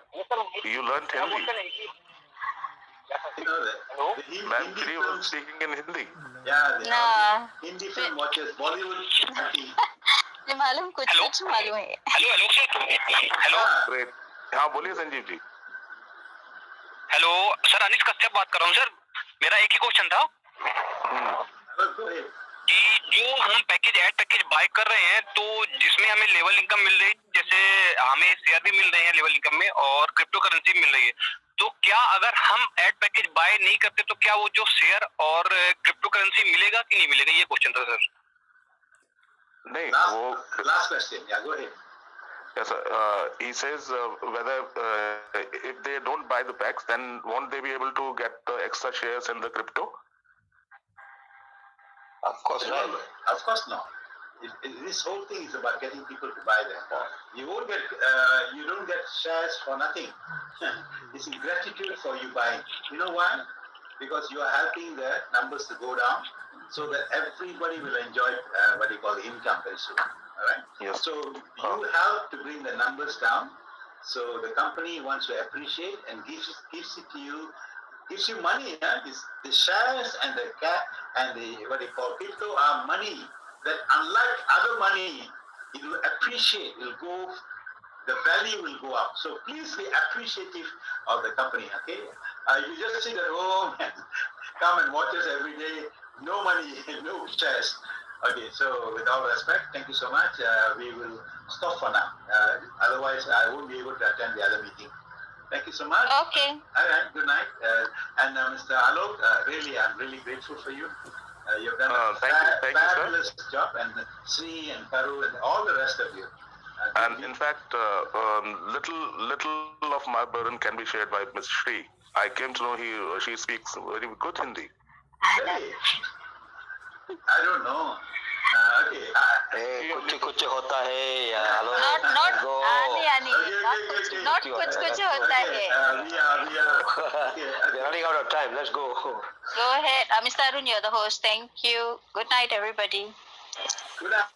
You learned Hindi. Ma'am, today was speaking in Hindi. Yeah, Hindi film watches, Bollywood. मुझे मालूम कुछ मालूम है. Hello sir. हेलो. Great. हाँ बोलिए संजीव जी. हेलो सर, अनिश कश्यप बात कर रहा हूँ सर. मेरा एक ही क्वेश्चन था कि जो हम ऐड पैकेज बाय कर रहे हैं तो जिसमें हमें लेवल इनकम मिल रही है, जैसे हमें शेयर भी मिल रहे हैं लेवल इनकम में और क्रिप्टो करेंसी मिल रही है, तो क्या अगर हम ऐड पैकेज बाय नहीं करते तो क्या वो जो शेयर और क्रिप्टो करेंसी मिलेगा कि नहीं मिलेगा, ये क्वेश्चन था सर। नहीं, वो लास्ट क्वेश्चन, या go ahead. Yes, he says whether if they don't buy the packs, then won't they be able to get the extra shares in the crypto? Of course not. Of course not. This whole thing is about getting people to buy them. You won't get, you don't get shares for nothing. It's in gratitude for you buying. You know why? Because you are helping the numbers to go down, so that everybody will enjoy what you call income very soon. All right. Yes. So you help to bring the numbers down. So the company wants to appreciate and gives it to you, gives you money. The shares and the and the what you call crypto are money that, unlike other money, it will appreciate. It will go. The value will go up. So please be appreciative of the company. Okay. You just sit at home and come and watch us every day. No money, no shares. Okay, so with all respect, thank you so much. We will stop for now. Otherwise, I won't be able to attend the other meeting. Thank you so much. Okay. All right, good night. And Mr. Alok, really, I'm really grateful for you. You've done a fabulous job, and Sri and Karu and all the rest of you. And in fact, little of my burden can be shared by Ms. Shri. I came to know she speaks very good Hindi. Really? I don't know. कुछ होता है या not कुछ होता है. We're running out of time. Let's go. Go ahead, Mr. Arun, you're the host. Thank you. Good night, everybody. Good night.